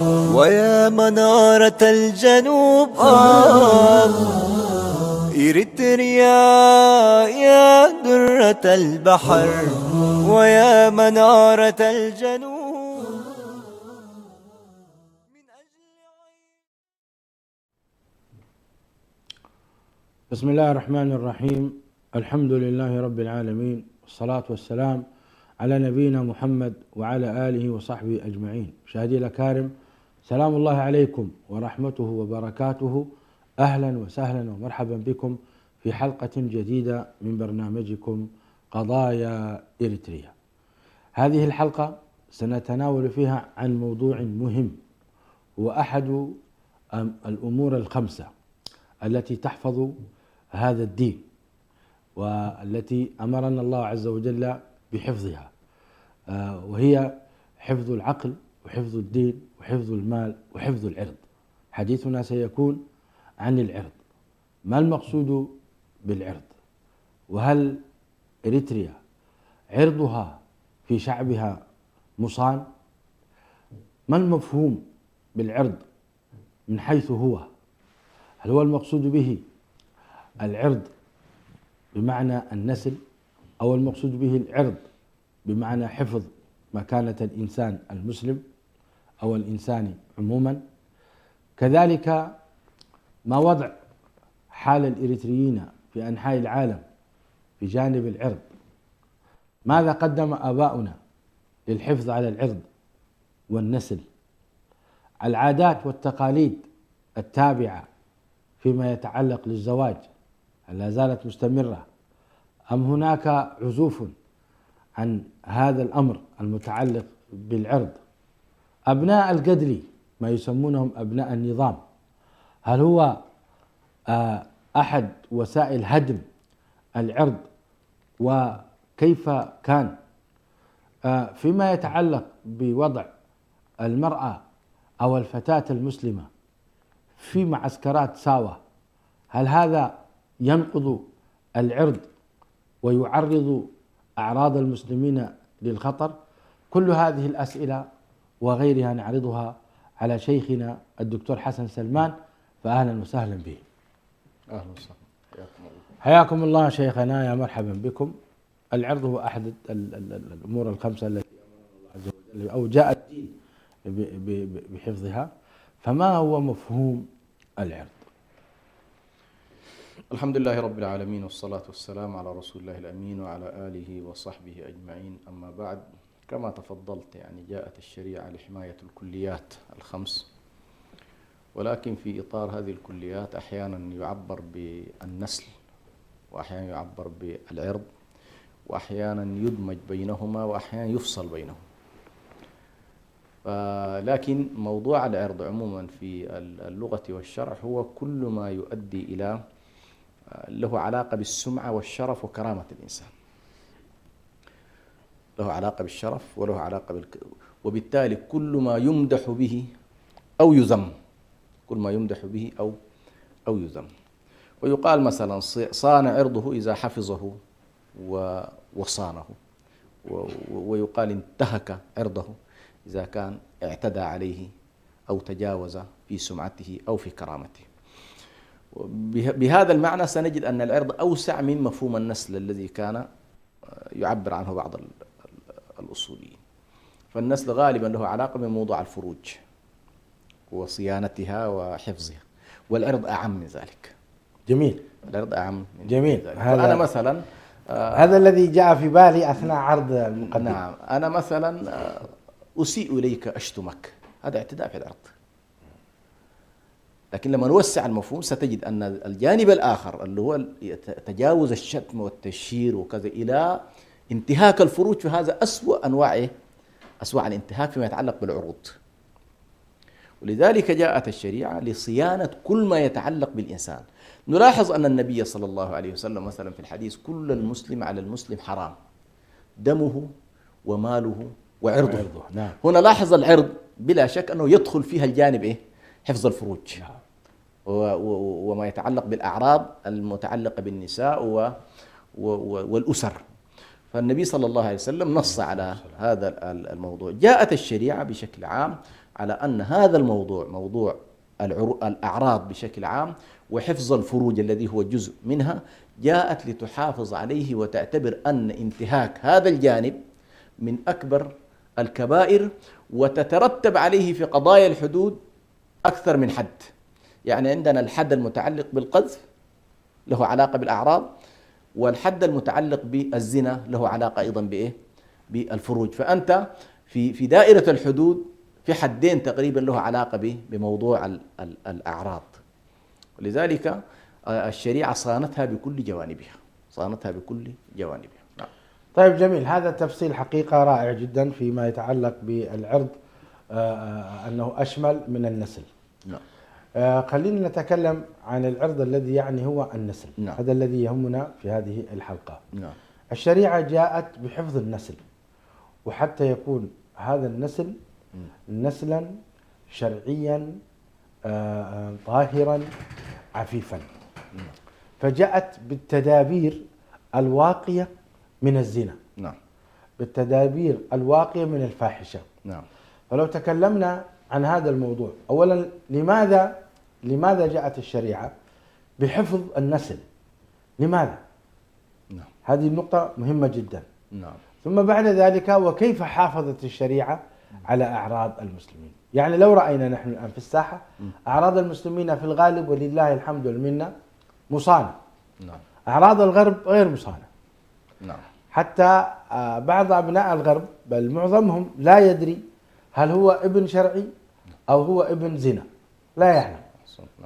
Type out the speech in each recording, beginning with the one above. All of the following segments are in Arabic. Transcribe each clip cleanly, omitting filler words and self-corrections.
ويا منارة الجنوب إريتريا يا درة البحر ويا منارة الجنوب. بسم الله الرحمن الرحيم. الحمد لله رب العالمين، والصلاة والسلام على نبينا محمد وعلى آله وصحبه أجمعين. مشاهدي الأكارم، سلام الله عليكم ورحمته وبركاته. أهلا وسهلا ومرحبا بكم في حلقة جديدة من برنامجكم قضايا إريتريا. هذه الحلقة سنتناول فيها عن موضوع مهم، هو أحد الأمور الخمسة التي تحفظ هذا الدين والتي أمرنا الله عز وجل بحفظها، وهي حفظ العقل وحفظ الدين وحفظ المال وحفظ العرض. حديثنا سيكون عن العرض. ما المقصود بالعرض؟ وهل إريتريا عرضها في شعبها مصان؟ ما المفهوم بالعرض من حيث هو؟ هل هو المقصود به العرض بمعنى النسل، أو المقصود به العرض بمعنى حفظ مكانة الإنسان المسلم أو الإنسان عموما؟ كذلك ما وضع حال الإريتريين في أنحاء العالم في جانب العرض؟ ماذا قدم آباؤنا للحفظ على العرض والنسل؟ العادات والتقاليد التابعة فيما يتعلق للزواج هل لا زالت مستمرة، أم هناك عزوف عن هذا الأمر المتعلق بالعرض؟ أبناء القدلي ما يسمونهم أبناء النظام، هل هو أحد وسائل هدم العرض؟ وكيف كان؟ فيما يتعلق بوضع المرأة أو الفتاة المسلمة في معسكرات ساوة، هل هذا ينقض العرض ويعرض أعراض المسلمين للخطر؟ كل هذه الأسئلة وغيرها نعرضها على شيخنا الدكتور حسن سلمان، فأهلا وسهلا به. أهلا وسهلا، حياكم الله. حياكم الله شيخنا، يا مرحبا بكم. العرض هو أحد الأمور الخمسة التي أمر الله عز وجل أو جاء الدين بحفظها، فما هو مفهوم العرض؟ الحمد لله رب العالمين، والصلاة والسلام على رسول الله الأمين وعلى آله وصحبه أجمعين. أما بعد، كما تفضلت جاءت الشريعة لحماية الكليات الخمس، ولكن في إطار هذه الكليات أحيانا يعبر بالنسل، وأحيانا يعبر بالعرض، وأحيانا يدمج بينهما، وأحيانا يفصل بينهما. لكن موضوع العرض عموما في اللغة والشرع هو كل ما يؤدي إلى له علاقة بالسمعة والشرف وكرامة الإنسان، له علاقة بالشرف وله علاقة وبالتالي كل ما يمدح به أو يذم، كل ما يمدح به أو يذم. ويقال مثلا صان عرضه إذا حفظه وصانه، ويقال انتهك عرضه إذا كان اعتدى عليه أو تجاوز في سمعته أو في كرامته. بهذا المعنى سنجد أن العرض أوسع من مفهوم النسل الذي كان يعبر عنه بعض الأصوليين. فالنسل غالبا له علاقة بموضوع الفروج وصيانتها وحفظها، والعرض أعم من ذلك. جميل. العرض أعم من جميل. ذلك. فأنا مثلا هذا الذي جاء في بالي أثناء عرض المقدمة. نعم، أنا مثلا أسيء إليك، أشتمك، هذا اعتداء في العرض. لكن لما نوسع المفهوم ستجد أن الجانب الآخر اللي هو تجاوز الشتم والتشهير وكذا إلى انتهاك الفروج، فهذا أسوأ أنواع الانتهاك فيما يتعلق بالعروض. ولذلك جاءت الشريعة لصيانة كل ما يتعلق بالإنسان. نلاحظ أن النبي صلى الله عليه وسلم مثلا في الحديث: كل المسلم على المسلم حرام، دمه وماله وعرضه. نعم. هنا لاحظ العرض بلا شك أنه يدخل فيها الجانب حفظ الفروج. نعم. وما يتعلق بالأعراض المتعلقة بالنساء والأسر. فالنبي صلى الله عليه وسلم نص على هذا الموضوع. جاءت الشريعة بشكل عام على أن هذا الموضوع موضوع الأعراض بشكل عام وحفظ الفروج الذي هو جزء منها جاءت لتحافظ عليه وتعتبر أن انتهاك هذا الجانب من أكبر الكبائر وتترتب عليه في قضايا الحدود أكثر من حد. يعني عندنا الحد المتعلق بالقذف له علاقة بالأعراض، والحد المتعلق بالزنا له علاقة أيضا بإيه؟ بالفروج. فأنت في دائرة الحدود في حدين تقريبا له علاقة بموضوع الأعراض، ولذلك الشريعة صانتها بكل جوانبها، صانتها بكل جوانبها. نعم. طيب جميل، هذا تفصيل حقيقة رائع جدا فيما يتعلق بالعرض، أنه أشمل من النسل. نعم. خلينا نتكلم عن العرض الذي يعني هو النسل. نعم. هذا الذي يهمنا في هذه الحلقة. نعم. الشريعة جاءت بحفظ النسل، وحتى يكون هذا النسل نسلا شرعيا طاهرا عفيفا، فجاءت بالتدابير الواقية من الزنا، نعم. بالتدابير الواقية من الفاحشة. نعم. فلو تكلمنا عن هذا الموضوع، أولا لماذا جاءت الشريعة بحفظ النسل؟ لماذا؟ نعم. هذه النقطة مهمة جدا. نعم. ثم بعد ذلك وكيف حافظت الشريعة على أعراض المسلمين؟ يعني لو رأينا نحن الآن في الساحة أعراض المسلمين في الغالب ولله الحمد والمنة مصانة. نعم. أعراض الغرب غير مصانة. نعم. حتى بعض أبناء الغرب بل معظمهم لا يدري هل هو ابن شرعي أو هو ابن زنا، لا يعلم.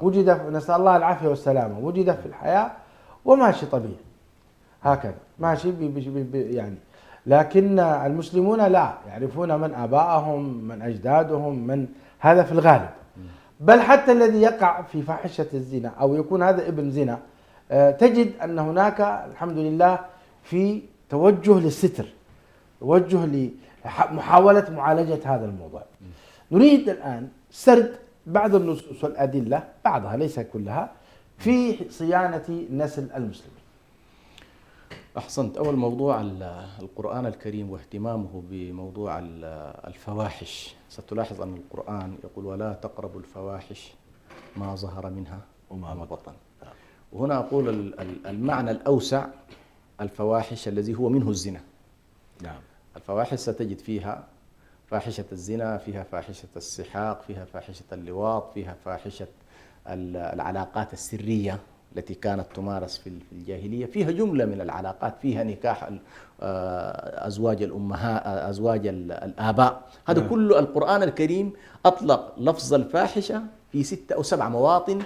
وجد، نسأل الله العافية والسلامة، وجد في الحياة وماشي طبيعي هكذا ماشي يعني. لكن المسلمون لا يعرفون من آبائهم، من أجدادهم، من هذا في الغالب. بل حتى الذي يقع في فاحشة الزنا أو يكون هذا ابن زنا، تجد أن هناك الحمد لله في توجه للستر، توجه لمحاولة معالجة هذا الموضوع. نريد الآن سرد بعض النصوص والأدلة، بعضها ليس كلها، في صيانة نسل المسلمين. أحسنت. أول موضوع القرآن الكريم واهتمامه بموضوع الفواحش. ستلاحظ أن القرآن يقول ولا تقربوا الفواحش ما ظهر منها وما بطن. وهنا أقول المعنى الأوسع الفواحش الذي هو منه الزنا. نعم. الفواحش ستجد فيها فاحشة الزنا، فيها فاحشة السحاق، فيها فاحشة اللواط، فيها فاحشة العلاقات السرية التي كانت تمارس في الجاهلية، فيها جملة من العلاقات، فيها نكاح أزواج الأمهات، أزواج الآباء. هذا كله القرآن الكريم أطلق لفظ الفاحشة في 6 أو 7 مواطن،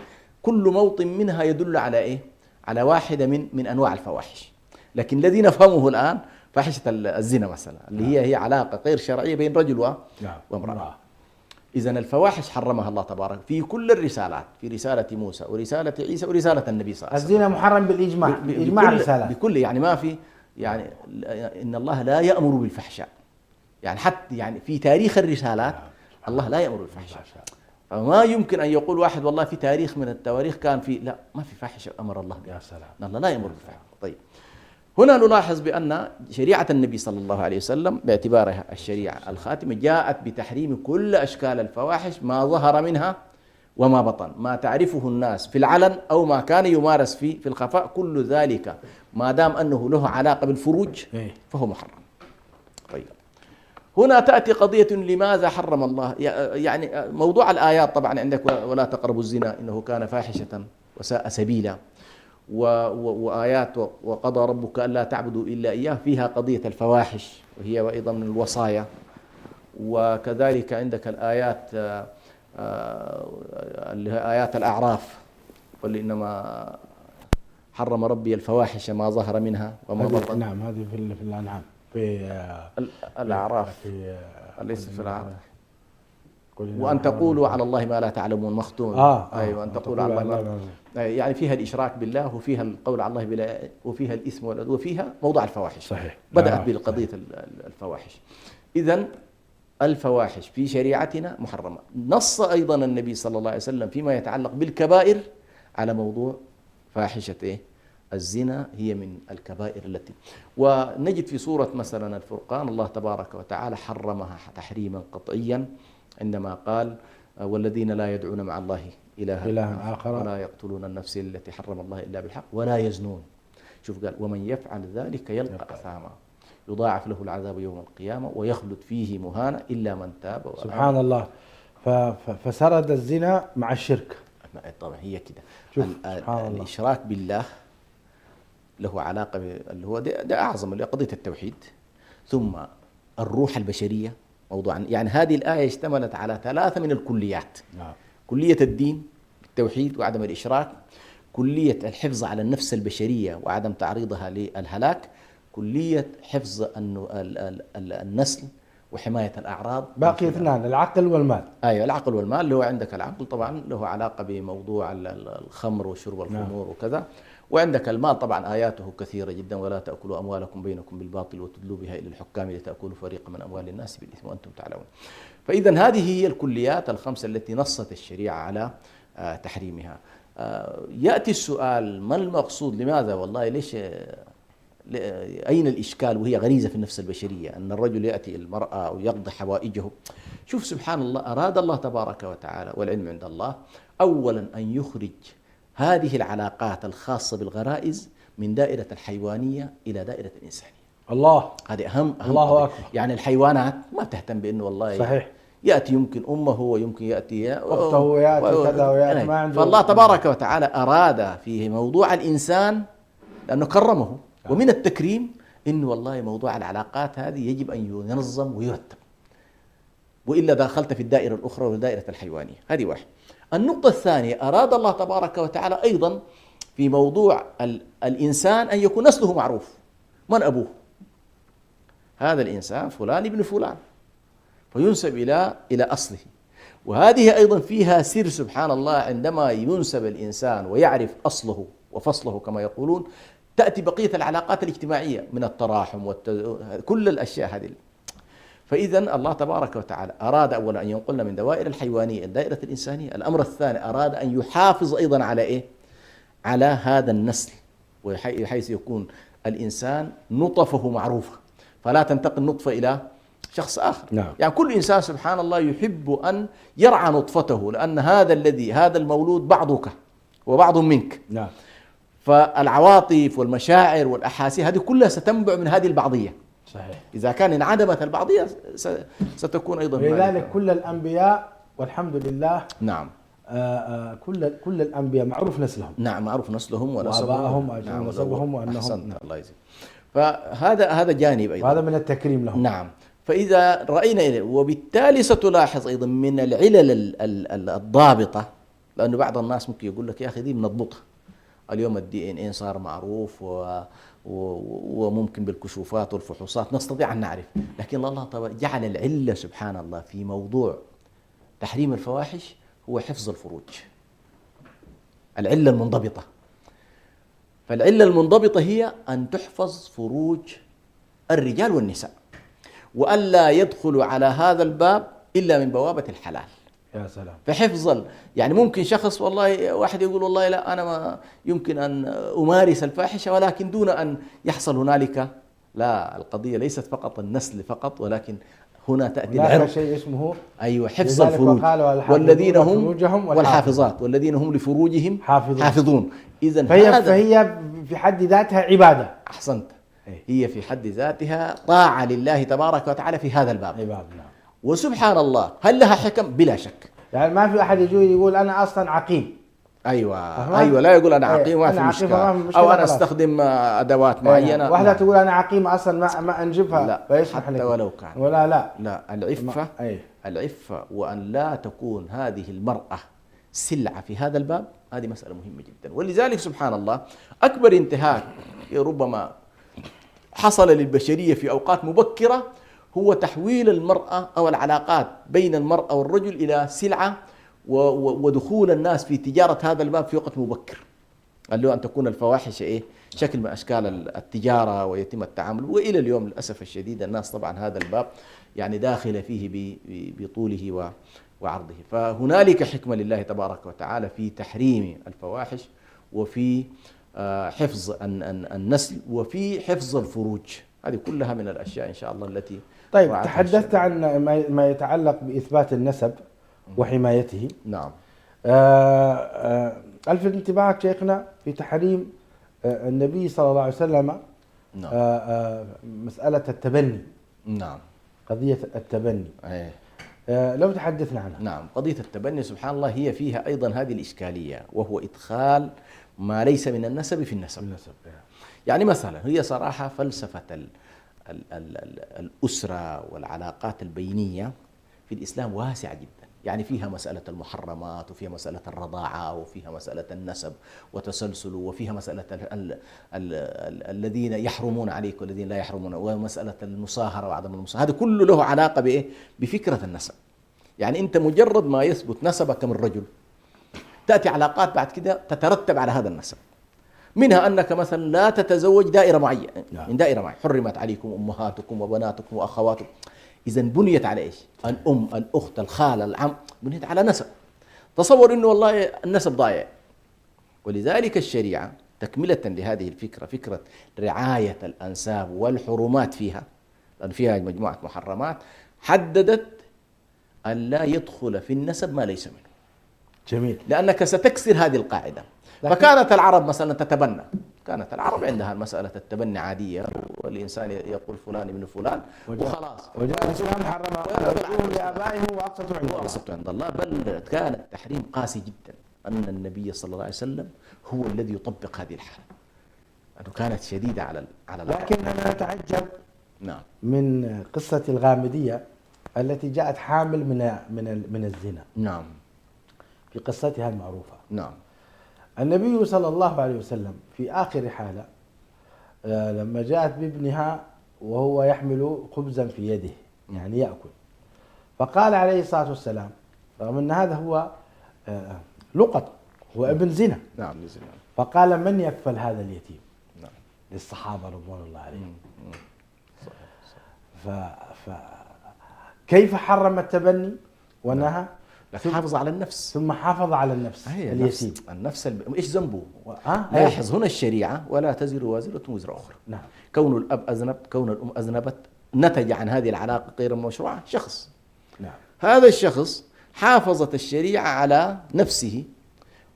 كل موطن منها يدل على إيه؟ على واحدة من أنواع الفواحش. لكن الذي نفهمه الآن فاحشة الزنا مثلا، اللي هي علاقة غير شرعية بين رجل وامرأة. إذن الفواحش حرمها الله تبارك في كل الرسالات، في رسالة موسى ورسالة عيسى ورسالة النبي صلى الله عليه وسلم. الزنا محرم بالإجماع، بإجماع الرسالات بكل، يعني ما في، يعني إن الله لا يأمر بالفحشاء، يعني حتى يعني في تاريخ الرسالات الله لا يأمر بالفحشاء. فما يمكن أن يقول واحد والله في تاريخ من التواريخ كان في، لا، ما في فاحشة أمر الله بها. يا سلام. الله لا يأمر بالفحشاء. طيب، هنا نلاحظ بأن شريعة النبي صلى الله عليه وسلم باعتبارها الشريعة الخاتمة جاءت بتحريم كل أشكال الفواحش ما ظهر منها وما بطن، ما تعرفه الناس في العلن أو ما كان يمارس في الخفاء، كل ذلك ما دام أنه له علاقة بالفروج فهو محرم. طيب، هنا تأتي قضية لماذا حرم الله، يعني موضوع الآيات طبعا عندك ولا تقربوا الزنا إنه كان فاحشة وساء سبيلا، وآيات وقضى ربك ألا تعبدوا إلا إياه فيها قضية الفواحش وهي أيضا من الوصايا. وكذلك عندك الآيات اللي هي آيات الأعراف، قل إنما حرم ربي الفواحش ما ظهر منها وما بطن. نعم، هذه في الأنعام، في الأعراف، ليس في الأعراف. وأن تقولوا على الله ما لا تعلمون، مختوم. أيوة، أن تقولوا على الله يعني فيها الإشراك بالله، وفيها القول على الله بلا، وفيها الإثم وفيها موضوع الفواحش. صحيح. بدأت بقضية الفواحش. إذن الفواحش في شريعتنا محرمة. نص أيضا النبي صلى الله عليه وسلم فيما يتعلق بالكبائر على موضوع فاحشة الزنا، هي من الكبائر التي، ونجد في سورة مثلا الفرقان الله تبارك وتعالى حرمها تحريما قطعيا عندما قال والذين لا يدعون مع الله إلها آخر ولا يقتلون النفس التي حرم الله إلا بالحق ولا يزنون. شوف قال ومن يفعل ذلك يلقى أثاما يضاعف له العذاب يوم القيامة ويخلد فيه مهانا إلا من تاب وآمن. سبحان الله. فسرد الزنا مع الشرك. طبعا هي كده. الإشراك بالله له علاقة اللي هو ده أعظم اللي قضية التوحيد، ثم الروح البشرية موضوعا. يعني هذه الآية اشتملت على 3 من الكليات. نعم. كلية الدين بالتوحيد وعدم الإشراك، كلية الحفظ على النفس البشرية وعدم تعريضها للهلاك، كلية حفظ النسل وحماية الأعراض. باقي 2 العقل والمال. أيوة العقل والمال. اللي هو عندك العقل طبعا له علاقة بموضوع الخمر وشرب الخمور وكذا، وعندك المال طبعا آياته كثيرة جدا ولا تأكلوا أموالكم بينكم بالباطل وتدلوا بها إلى الحكام لتأكلوا فريقا من أموال الناس بالإثم وأنتم تعلمون. فإذا هذه هي الكليات ال5 التي نصت الشريعة على تحريمها. يأتي السؤال ما المقصود؟ لماذا والله ليش أين الإشكال وهي غريزة في النفس البشرية أن الرجل يأتي المرأة ويقضي حوائجه؟ شوف سبحان الله، أراد الله تبارك وتعالى والعلم عند الله أولا أن يخرج هذه العلاقات الخاصة بالغرائز من دائرة الحيوانية إلى دائرة الإنسانية. الله، هذه أهم الله أكبر. يعني الحيوانات ما تهتم بأنه والله صحيح يأتي يمكن أمه ويمكن يأتي أخته ويأتي كذا ويأتي ما عنده. فالله تبارك وتعالى أراد في موضوع الإنسان لأنه كرمه، ومن التكريم إنه والله موضوع العلاقات هذه يجب أن ينظم ويرتب، وإلا دخلت في الدائرة الأخرى والدائرة الحيوانية. هذه واحد. النقطة الثانية أراد الله تبارك وتعالى أيضا في موضوع الإنسان أن يكون نسله معروف. من أبوه؟ هذا الإنسان فلان ابن فلان، فينسب إلى أصله. وهذه أيضا فيها سر سبحان الله، عندما ينسب الإنسان ويعرف أصله وفصله كما يقولون، تأتي بقية العلاقات الاجتماعية من التراحم كل الأشياء هذه. فإذا الله تبارك وتعالى أراد أولا أن ينقلنا من دوائر الحيوانية إلى دائرة الإنسانية. الأمر الثاني أراد أن يحافظ أيضا على إيه؟ على هذا النسل، وحيث يكون الإنسان نطفه معروفة، فلا تنتقل نطفة إلى شخص آخر. نعم. يعني كل إنسان سبحان الله يحب أن يرعى نطفته، لأن هذا المولود بعضك وبعض منك. نعم. فالعواطف والمشاعر والأحاسيس هذه كلها ستنبع من هذه البعضية. صحيح. إذا كان انعدمت البعضية ستكون أيضا. لذلك كل الأنبياء والحمد لله. نعم. كل الأنبياء معروف نسلهم. نعم معروف نسلهم وآبائهم ونسبهم وأنهم. أحسنت الله يجزيك. فهذا جانب أيضا. وهذا من التكريم لهم. نعم. فإذا رأينا إليه، وبالتالي ستلاحظ أيضا من العلل الضابطة، لأنه بعض الناس ممكن يقول لك يا أخي دي بنضبطها اليوم، DNA صار معروف وممكن بالكشوفات والفحوصات نستطيع أن نعرف، لكن الله طبعا جعل العلة سبحان الله في موضوع تحريم الفواحش هو حفظ الفروج، العلة المنضبطة. فالعلة المنضبطة هي أن تحفظ فروج الرجال والنساء، وألا يدخلوا على هذا الباب إلا من بوابة الحلال. يا سلام. فحفظ يعني ممكن شخص والله واحد يقول والله لا أنا ما يمكن أن أمارس الفاحشة، ولكن دون أن يحصل هنالك، لا، القضية ليست فقط النسل فقط، ولكن هنا تأتي العرق شيء اسمه أيوة حفظ الفروج. والذين هم والحافظات والذين هم لفروجهم حافظون. إذن فهي في حد ذاتها عبادة. أحسنت. هي في حد ذاتها طاعة لله تبارك وتعالى في هذا الباب. نعم. وسبحان الله هل لها حكم؟ بلا شك. يعني ما في أحد يجي يقول أنا أصلا عقيم. أيوة لا يقول أنا عقيم ما في مشكلة، أو أنا أستخدم أدوات معينة. واحدة تقول أنا عقيم أصلا ما أنجبها. لا حتى ولو كان. لا العفة وأن لا تكون هذه المرأة سلعة في هذا الباب، هذه مسألة مهمة جدا. ولذلك سبحان الله أكبر انتهاك ربما حصل للبشرية في أوقات مبكرة هو تحويل المرأة أو العلاقات بين المرأة والرجل إلى سلعة، ودخول الناس في تجارة هذا الباب في وقت مبكر، اللي هو أن تكون الفواحش شكل من أشكال التجارة ويتم التعامل. وإلى اليوم للأسف الشديد الناس طبعا هذا الباب يعني داخل فيه بطوله وعرضه. فهنالك حكمة لله تبارك وتعالى في تحريم الفواحش، وفي حفظ النسل، وفي حفظ الفروج. هذه كلها من الأشياء إن شاء الله التي طيب رعاة تحدثت الشريعة. عن ما يتعلق بإثبات النسب وحمايته. نعم. ألفت انتباهك شيخنا في تحريم النبي صلى الله عليه وسلم نعم. مسألة التبني، نعم. قضية التبني. أيه. لو تحدثنا عنها. نعم، قضية التبني سبحان الله هي فيها أيضا هذه الإشكالية، وهو إدخال ما ليس من النسب في النسب. يعني مثلا هي صراحة فلسفة الأسرة والعلاقات البينية في الإسلام واسعة جدا، يعني فيها مسألة المحرمات، وفيها مسألة الرضاعة، وفيها مسألة النسب وتسلسل، وفيها مسألة الذين يحرمون عليك والذين لا يحرمون، ومسألة المصاهرة وعدم المصاهرة. هذا كله له علاقة بإيه؟ بفكرة النسب. يعني أنت مجرد ما يثبت نسبك من رجل تأتي علاقات بعد كده تترتب على هذا النسب، منها أنك مثلا لا تتزوج دائرة معينة من دائرة معينة، حرمت عليكم أمهاتكم وبناتكم وأخواتكم. إذا بنيت على إيش؟ الأم، الأخت، الخالة، العم، بنيت على نسب. تصور إنه والله النسب ضايع. ولذلك الشريعة تكملة لهذه الفكرة، فكرة رعاية الأنساب والحرمات فيها، لأن فيها مجموعة محرمات، حددت أن لا يدخل في النسب ما ليس منه. جميل. لأنك ستكسر هذه القاعدة. فكانت العرب مثلا تتبنى، كانت العرب عندها مسألة التبني عادية، والإنسان يقول فلان ابن فلان وخلاص. وجاء الإسلام حرم لآبائهم وأقسطوا عند الله. بل كان التحريم قاسي جدا، أن النبي صلى الله عليه وسلم هو الذي يطبق هذه الحالة، أنه كانت شديدة على العرب. لكن أنا أتعجب نعم من قصة الغامدية التي جاءت حامل من الزنا. نعم. في قصتها المعروفة. نعم. النبي صلى الله عليه وسلم في آخر حالة لما جاءت بابنها وهو يحمل خبزا في يده يعني يأكل، فقال عليه الصلاة والسلام رغم أن هذا هو لقط، هو ابن زنا. نعم. فقال من يكفل هذا اليتيم؟ نعم. للصحابة رضوان الله عليهم. كيف حرم التبني ونهى؟ لكن حافظ على النفس، ثم حافظ حافظ على النفس. اليتيم النفس ايش ذنبه؟ لاحظ هنا الشريعة ولا تزر وازرة وزر أخرى. نعم. كون الأب أذنب، كون الأم أذنبت، نتج عن هذه العلاقة غير المشروعة شخص. نعم. هذا الشخص حافظت الشريعة على نفسه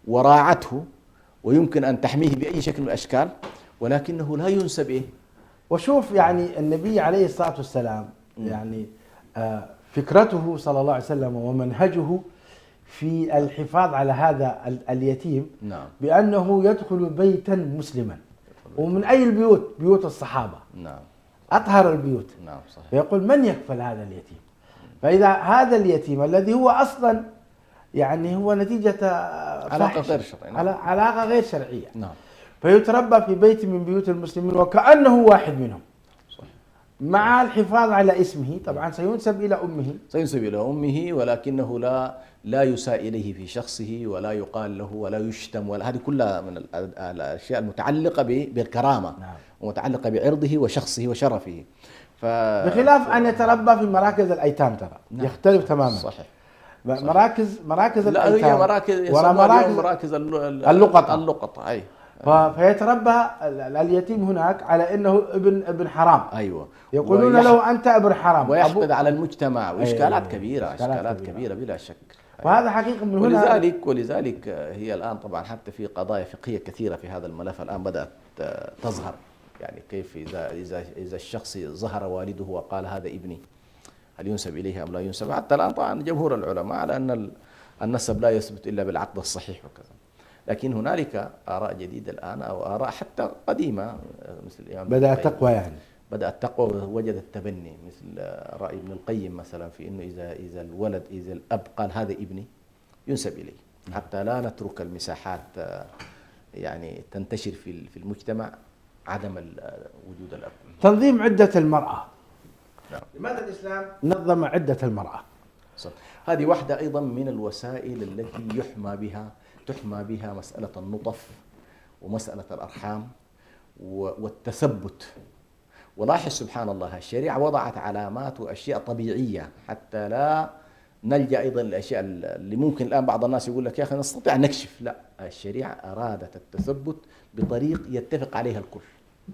وراعته، ويمكن أن تحميه بأي شكل من الأشكال، ولكنه لا ينسب إيه. وشوف يعني النبي عليه الصلاة والسلام يعني فكرته صلى الله عليه وسلم ومنهجه في الحفاظ على هذا اليتيم. نعم. بأنه يدخل بيتا مسلما، ومن أي البيوت؟ بيوت الصحابة. نعم. أطهر البيوت. نعم صحيح. فيقول من يكفل هذا اليتيم؟ فإذا هذا اليتيم الذي هو أصلا يعني هو نتيجة علاقة غير شرعية. علاقة غير شرعية. نعم. فيتربى في بيت من بيوت المسلمين وكأنه واحد منهم، مع الحفاظ على اسمه. طبعا سينسب إلى أمه، سينسب إلى أمه، ولكنه لا يساء إليه في شخصه، ولا يقال له، ولا يشتم، ولا هذه كلها من الأشياء المتعلقة بالكرامة. نعم. ومتعلقة بعرضه وشخصه وشرفه. بخلاف أن يتربى في مراكز الأيتام ترى. نعم. يختلف تماما. صحيح. مراكز لا، الأيتام. هي مراكز اللقطة. اللقطة أي. فيتربى اليتيم هناك على انه ابن حرام. ايوه. يقولون له انت ابن حرام، ويحقد على المجتمع، واشكالات أيه. كبيره، اشكالات كبيره بلا شك. وهذا حقيقه من هنا. ولذلك هي الان طبعا حتى في قضايا فقهيه كثيره في هذا الملف الان بدات تظهر. يعني كيف اذا الشخص ظهر والده وقال هذا ابني، هل ينسب اليه ام لا ينسب؟ حتى الان طبعا جمهور العلماء على ان النسب لا يثبت الا بالعقد الصحيح وكذا. لكن هنالك آراء جديدة الآن، أو آراء حتى قديمة، مثل الإمام بدأ التقوى، يعني بدأ التقوى ووجد التبني، مثل رأي ابن القيم مثلا في إنه إذا الأب قال هذا ابني ينسب إليه، حتى لا نترك المساحات يعني تنتشر في المجتمع عدم وجود الأب. تنظيم عدة المرأة. نعم. لماذا الإسلام نظم عدة المرأة؟ هذه واحدة أيضا من الوسائل التي تحمى بها مسألة النطف ومسألة الأرحام والتثبت. ولاحظ سبحان الله الشريعة وضعت علامات وأشياء طبيعية حتى لا نلجأ أيضا للأشياء اللي ممكن الآن بعض الناس يقول لك يا أخي نستطيع نكشف. لا، الشريعة أرادت التثبت بطريق يتفق عليها الكل.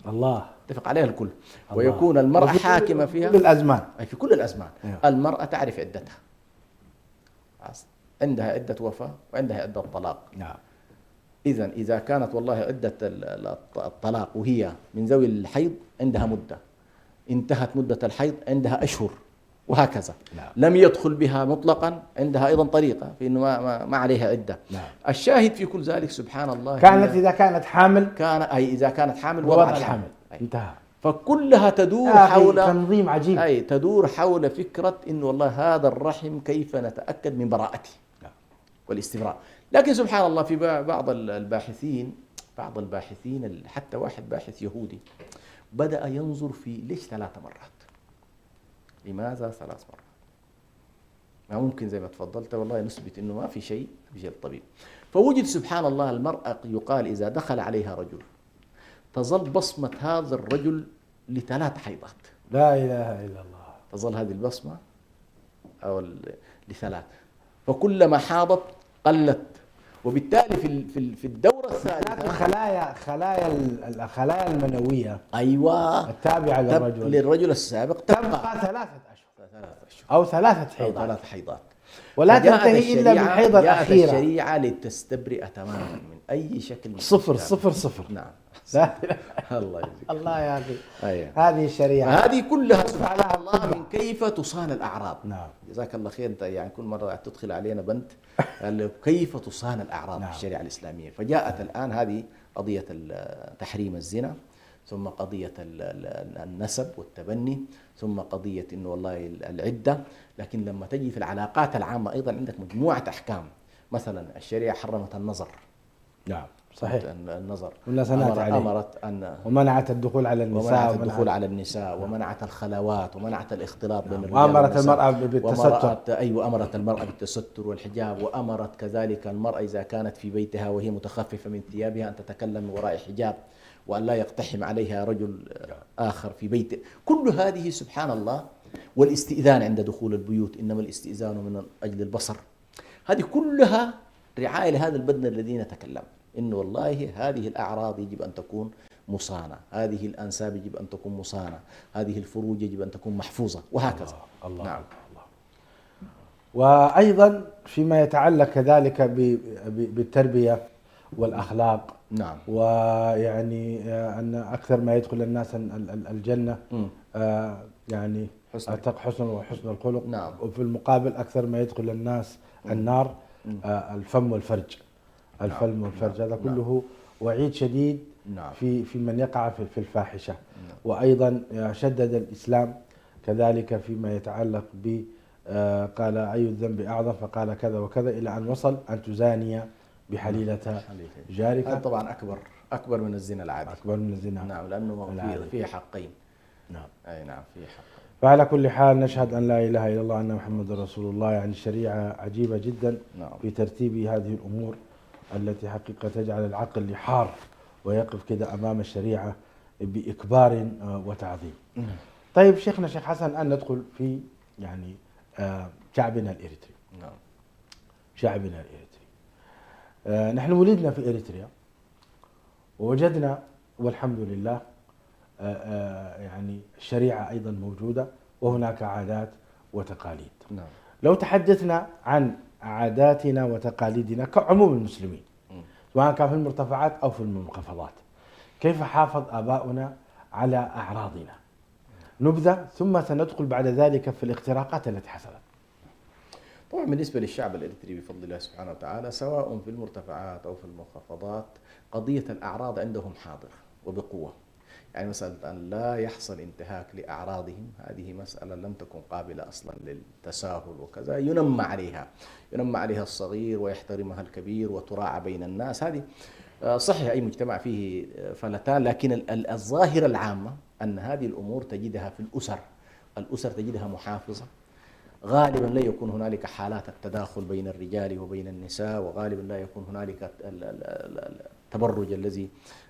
الله. اتفق عليها الكل. الله. ويكون المرأة وفي حاكمة فيها كل الأزمان. أي في كل الأزمان. أيوه. المرأة تعرف عدتها، عندها عدة وفاة وعندها عدة طلاق. نعم. إذا كانت والله عدة الطلاق وهي من ذوي الحيض عندها مدة، انتهت مدة الحيض عندها أشهر، وهكذا. نعم. لم يدخل بها مطلقا عندها أيضا طريقة في أنه ما عليها عدة. نعم. الشاهد في كل ذلك سبحان الله كانت إذا كانت حامل إذا كانت حامل وضع الحمل انتهى. فكلها تدور حول تنظيم عجيب. تدور حول فكرة إنه والله هذا الرحم كيف نتأكد من براءته والاستبراء. لكن سبحان الله في بعض الباحثين حتى واحد باحث يهودي بدأ ينظر في ليش 3 مرات، لماذا 3 مرات؟ ما ممكن زي ما تفضلت والله نثبت إنه ما في شيء بيجي الطبيب. فوجد سبحان الله المرأة يقال إذا دخل عليها رجل تظل بصمة هذا الرجل ل3 حيضات. لا إله إلا الله. تظل هذه البصمة أو ل3، فكلما حاضت قلت، وبالتالي في الدورة الثالثة الخلايا المنوية أيوة التابعة للرجل السابق تبقى 3 أشهر أو 3 حيضات، 3 حيضات، ولا تنتهي إلا بالحيضة الأخيرة. جاءت الشريعة لتستبرئ تماما من أي شكل من صفر. نعم. الله يجزيك. الله يا أخي. أيوة. هذه الشريعة هذه كلها سبحان الله من كيف تصان الأعراض. نعم. جزاك الله خير. أنت يعني كل مرة تدخل علينا بند كيف تصان الأعراض نعم. في الشريعة الإسلامية. فجاءت الآن هذه قضية تحريم الزنا، ثم قضية النسب والتبني، ثم قضية إنه والله العدة. لكن لما تجي في العلاقات العامة أيضا عندك مجموعة أحكام. مثلا الشريعة حرمت النظر. نعم صحيح. النظر أمرت ومنعت الدخول على النساء، ومنعت الخلوات، ومنعت الاختلاط بين الرجال وأمرت المرأة بالتستر. أمرت المرأة بالتستر والحجاب، وأمرت كذلك المرأة إذا كانت في بيتها وهي متخففة من ثيابها أن تتكلم من وراء حجاب، وأن لا يقتحم عليها رجل آخر في بيته. كل هذه سبحان الله. والاستئذان عند دخول البيوت، إنما الاستئذان من أجل البصر. هذه كلها رعاية لهذا البدن الذي نتكلم إنه والله هذه الأعراض يجب أن تكون مصانة، هذه الأنساب يجب أن تكون مصانة، هذه الفروج يجب أن تكون محفوظة، وهكذا. الله. نعم. الله. وأيضا فيما يتعلق كذلك بالتربية والأخلاق. نعم. ويعني أن أكثر ما يدخل الناس الجنة يعني حسن الخلق. نعم. وفي المقابل أكثر ما يدخل الناس النار الفم والفرج. الفم والفرج. هذا كله وعيد شديد في من يقع في الفاحشة. وأيضا شدد الإسلام كذلك فيما يتعلق ب قال أي الذنب أعظم، فقال كذا وكذا، إلى أن وصل أن تزاني بحليلة جارك. هذا طبعا أكبر من الزنا العادي. أكبر من الزنا. نعم، لأنه فيه حقين. نعم. أي نعم، فيه حق. فعلى كل حال نشهد أن لا إله إلا الله، أن محمد رسول الله. يعني الشريعة عجيبة جدا. نعم. في ترتيب هذه الأمور التي حقيقة تجعل العقل يحار ويقف كده أمام الشريعة بإكبار وتعظيم. طيب شيخنا شيخ حسن، الآن ندخل في يعني شعبنا الإريتري. نعم. شعبنا الإريتري. نحن ولدنا في إريتريا ووجدنا والحمد لله يعني الشريعة أيضا موجودة، وهناك عادات وتقاليد. نعم. لو تحدثنا عن عاداتنا وتقاليدنا كعموم المسلمين سواء كان في المرتفعات أو في المنخفضات، كيف حافظ آباؤنا على أعراضنا؟ نبذة ثم سندخل بعد ذلك في الاختراقات التي حصلت. طبعا بالنسبة للشعب الإريتري بفضل الله سبحانه وتعالى، سواء في المرتفعات أو في المنخفضات، قضية الأعراض عندهم حاضرة وبقوة. يعني مسألة أن لا يحصل انتهاك لأعراضهم، هذه مسألة لم تكن قابلة أصلا للتساهل وكذا. ينمى عليها الصغير ويحترمها الكبير وتراعى بين الناس. هذه صحيح أي مجتمع فيه فلتان، لكن الظاهرة العامة أن هذه الأمور تجدها في الأسر تجدها محافظة. غالبا لا يكون هنالك حالات التداخل بين الرجال وبين النساء، وغالبا لا يكون هنالك التبرج الذي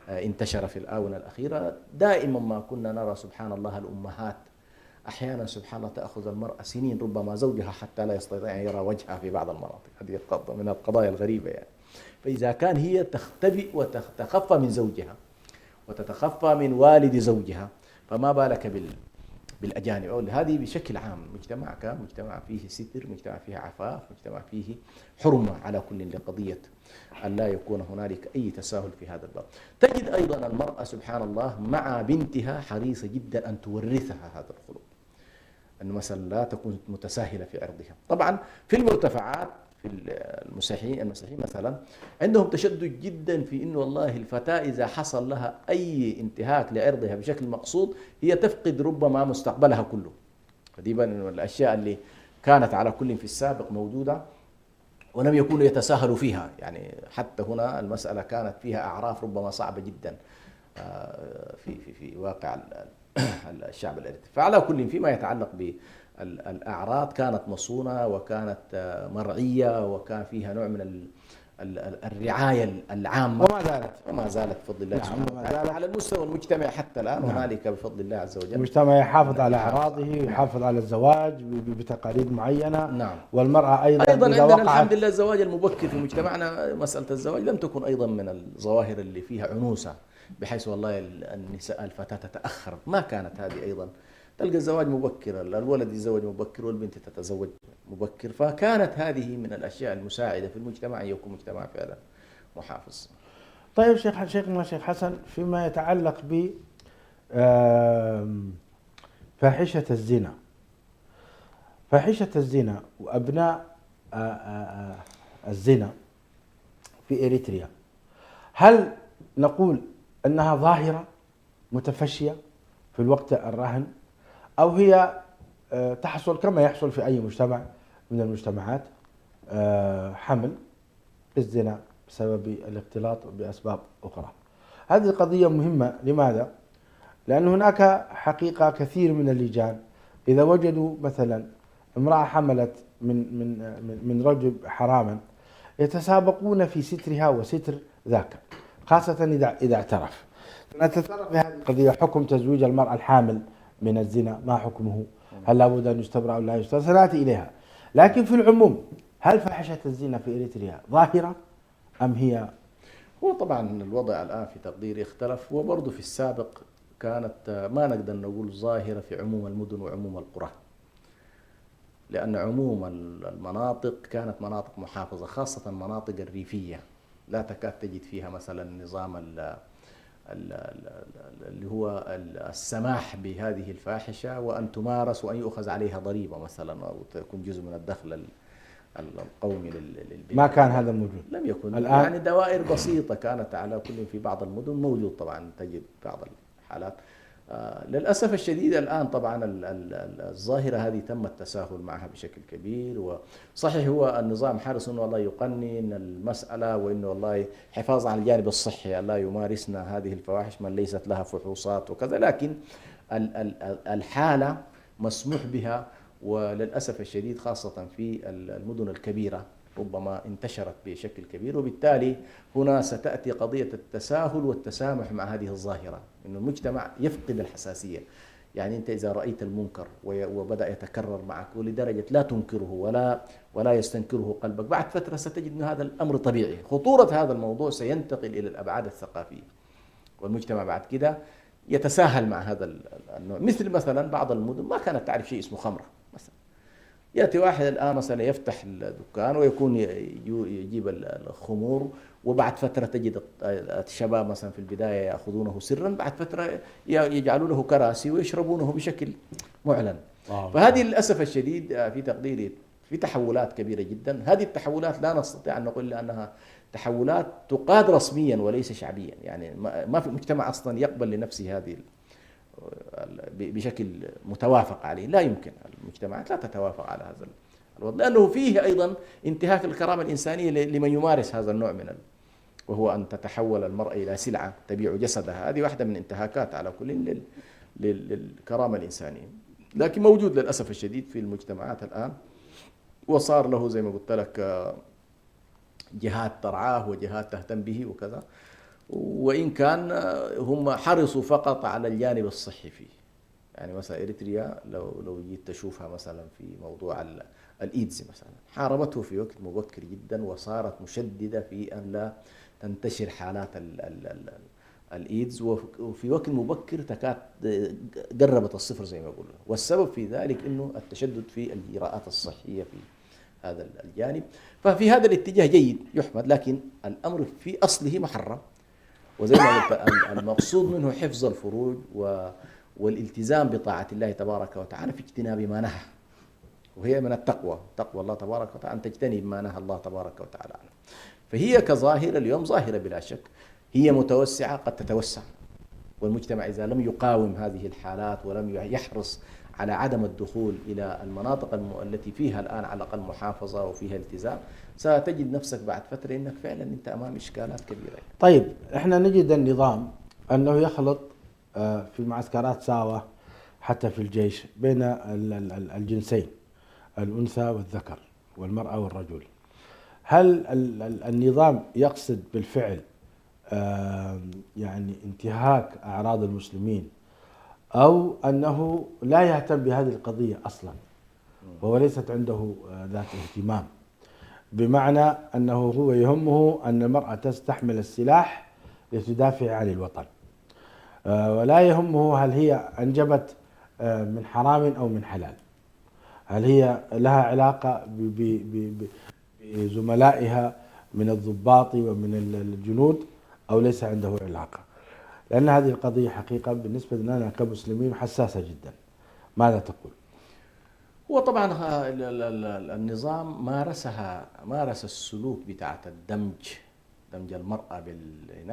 انتشر في الآونة الأخيرة. دائما ما كنا نرى سبحان الله الأمهات أحيانا سبحان الله تأخذ المرأة سنين ربما زوجها حتى لا يستطيع أن يرى وجهها في بعض المناطق. هذه من القضايا الغريبة يعني. فإذا كان هي تختبئ وتتخفى من زوجها وتتخفى من والد زوجها، فما بالك بالأجانب. أو هذه بشكل عام مجتمع كان مجتمع فيه ستر، مجتمع فيه عفاف، مجتمع فيه حرمة على كل، لقضية أن لا يكون هنالك أي تساهل في هذا الباب. تجد أيضا المرأة سبحان الله مع بنتها حريصة جدا أن تورثها هذا الخلق، أنه مثلا لا تكون متساهلة في عرضها. طبعا في المرتفعات في المسيحيين مثلا عندهم تشدد جدا في انه والله الفتاة اذا حصل لها اي انتهاك لعرضها بشكل مقصود هي تفقد ربما مستقبلها كله. فدي من الاشياء اللي كانت على كل في السابق موجودة ولم يكونوا يتساهلوا فيها. يعني حتى هنا المسألة كانت فيها اعراف ربما صعبة جدا في واقع الشعب الاريتري. فعلى كل فيما يتعلق بالأعراض كانت مصونة وكانت مرعية وكان فيها نوع من الرعاية العامة، وما زالت بفضل الله سبحانه وتعالى على المستوى المجتمعي حتى الآن. هنالك بفضل الله عز وجل المجتمع يحافظ على أعراضه ويحافظ على الزواج بتقاليد معينة. نعم. والمرأة أيضا عندنا الحمد لله الزواج المبكر في مجتمعنا، مسألة الزواج لم تكن أيضا من الظواهر اللي فيها عنوسة بحيث والله النساء الفتاة تتأخر، ما كانت هذه أيضا. تلقى الزواج مبكر، الولد يتزوج مبكر والبنت تتزوج مبكر. فكانت هذه من الأشياء المساعدة في المجتمع أن يكون مجتمع فعلا محافظ. طيب شيخنا الشيخ حسن، فيما يتعلق ب فاحشة الزنا، وأبناء الزنا في إريتريا، هل نقول أنها ظاهرة متفشية في الوقت الراهن، أو هي تحصل كما يحصل في أي مجتمع من المجتمعات، حمل الزنا بسبب الاختلاط بأسباب أخرى؟ هذه قضية مهمة. لماذا؟ لأن هناك حقيقة كثير من اللجان إذا وجدوا مثلا امرأة حملت من رجل حراما يتسابقون في سترها وستر ذاك، خاصة إذا اعترف. نتطرق في هذه القضية، حكم تزويج المرأة الحامل من الزنا، ما حكمه؟ هل لابد أن يستبرأ أو لا يستبرأ؟ سنأتي إليها. لكن في العموم، هل فاحشة الزنا في إريتريا ظاهرة أم هي؟ هو طبعا الوضع الآن في تقديري اختلف، وبرضه في السابق كانت ما نقدر نقول ظاهرة في عموم المدن وعموم القرى، لأن عموم المناطق كانت مناطق محافظة، خاصة المناطق الريفية لا تكاد تجد فيها مثلا نظام اللي هو السماح بهذه الفاحشة وأن تمارس وأن يؤخذ عليها ضريبة مثلا أو تكون جزء من الدخل القومي للبلاد. ما كان هذا موجود لم يكن الآن. يعني دوائر بسيطة كانت على كل في بعض المدن موجود، طبعا تجد بعض الحالات. للأسف الشديد الآن طبعا الظاهرة هذه تم التساهل معها بشكل كبير. وصحيح هو النظام حرص أنه والله يقنن المسألة وأنه والله حفاظ على الجانب الصحي لا يمارسنا هذه الفواحش من ليست لها فحوصات وكذا، لكن الحالة مسموح بها. وللأسف الشديد خاصة في المدن الكبيرة ربما انتشرت بشكل كبير، وبالتالي هنا ستأتي قضية التساهل والتسامح مع هذه الظاهرة، إن المجتمع يفقد الحساسية. يعني أنت إذا رأيت المنكر وبدأ يتكرر معك ولدرجة لا تنكره ولا يستنكره قلبك، بعد فترة ستجد أن هذا الأمر طبيعي. خطورة هذا الموضوع سينتقل إلى الأبعاد الثقافية، والمجتمع بعد كده يتساهل مع هذا النوع. مثلا بعض المدن ما كانت تعرف شيء اسمه خمرة مثلا، يأتي واحد الآن مثلا يفتح الدكان ويكون يجيب الخمور، وبعد فترة تجد الشباب مثلا في البداية يأخذونه سرا، بعد فترة يجعلوا له كراسي ويشربونه بشكل معلن. فهذه للأسف الشديد في تقديري في تحولات كبيرة جدا. هذه التحولات لا نستطيع أن نقول أنها تحولات تقاد رسميا وليس شعبيا، يعني ما في مجتمع أصلا يقبل لنفسه هذه بشكل متوافق عليه. لا يمكن، المجتمعات لا تتوافق على هذا الوضع، لأنه فيه أيضا انتهاك الكرامة الإنسانية لمن يمارس هذا النوع من وهو أن تتحول المرأة إلى سلعة تبيع جسدها. هذه واحدة من انتهاكات على كل للكرامة الإنسانية، لكن موجود للأسف الشديد في المجتمعات الآن، وصار له زي ما قلت لك جهات ترعاه وجهات تهتم به وكذا. وإن كان هم حرصوا فقط على الجانب الصحي فيه. يعني مثلا إريتريا لو جيت تشوفها مثلا في موضوع الإيدز مثلا، حاربته في وقت مبكر جدا وصارت مشددة في أن لا تنتشر حالات الإيدز، وفي وقت مبكر تكاد قربت الصفر زي ما قلنا. والسبب في ذلك أنه التشدد في الإجراءات الصحية في هذا الجانب. ففي هذا الاتجاه جيد يحمد، لكن الأمر في أصله محرم، وزي ما قلت المقصود منه حفظ الفروج والالتزام بطاعة الله تبارك وتعالى في اجتناب ما نهى، وهي من التقوى، تقوى الله تبارك وتعالى أن تجتنب ما نهى الله تبارك وتعالى عنه. فهي كظاهرة اليوم ظاهرة بلا شك، هي متوسعة قد تتوسع، والمجتمع إذا لم يقاوم هذه الحالات ولم يحرص على عدم الدخول إلى المناطق التي فيها الآن على الأقل محافظة وفيها التزام، ستجد نفسك بعد فترة أنك فعلا أنت أمام إشكالات كبيرة. طيب احنا نجد النظام أنه يخلط في المعسكرات ساوة حتى في الجيش بين الجنسين، الأنثى والذكر والمرأة والرجل. هل النظام يقصد بالفعل يعني انتهاك أعراض المسلمين، أو أنه لا يهتم بهذه القضية أصلا، وهو ليست عنده ذات اهتمام، بمعنى أنه هو يهمه أن المرأة تستحمل السلاح لتدافع عن الوطن، ولا يهمه هل هي أنجبت من حرام أو من حلال، هل هي لها علاقة بزملائها من الضباط ومن الجنود أو ليس عنده علاقة. لأن هذه القضية حقيقة بالنسبة لنا كمسلمين حساسة جدا. ماذا تقول؟ هو طبعا النظام مارس السلوك بتاعت دمج المرأة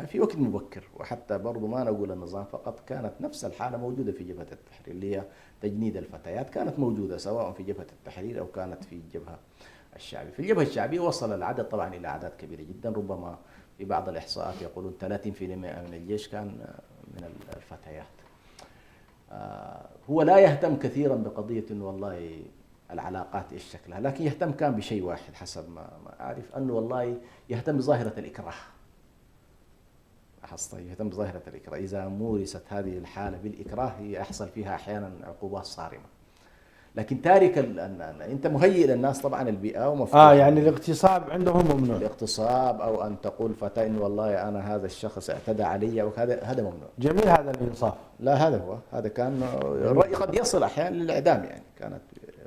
في وقت مبكر، وحتى برضو ما نقول النظام فقط، كانت نفس الحالة موجودة في جبهة التحرير اللي هي تجنيد الفتيات، كانت موجودة سواء في جبهة التحرير أو كانت في الجبهة الشعبية. في الجبهة الشعبية وصل العدد طبعا إلى أعداد كبيرة جدا، ربما في بعض الإحصاءات يقولون 30% من الجيش كان من الفتيات. هو لا يهتم كثيرا بقضية إنه والله العلاقات إيش شكلها، لكن يهتم كان بشيء واحد حسب ما أعرف، أنه والله يهتم بظاهرة الإكراه. يهتم بظاهرة الإكراه، إذا مورست هذه الحالة بالإكراه يحصل فيها أحيانا عقوبات صارمة. لكن تارك انت مهيئ للناس طبعا البيئه ومفتوح. يعني الاغتصاب عندهم ممنوع. الاغتصاب او ان تقول فتاه ان والله انا هذا الشخص اعتدى علي، هذا ممنوع. جميل هذا الانصاف. لا هذا كان الرأي قد يصل احيانا للاعدام، يعني كانت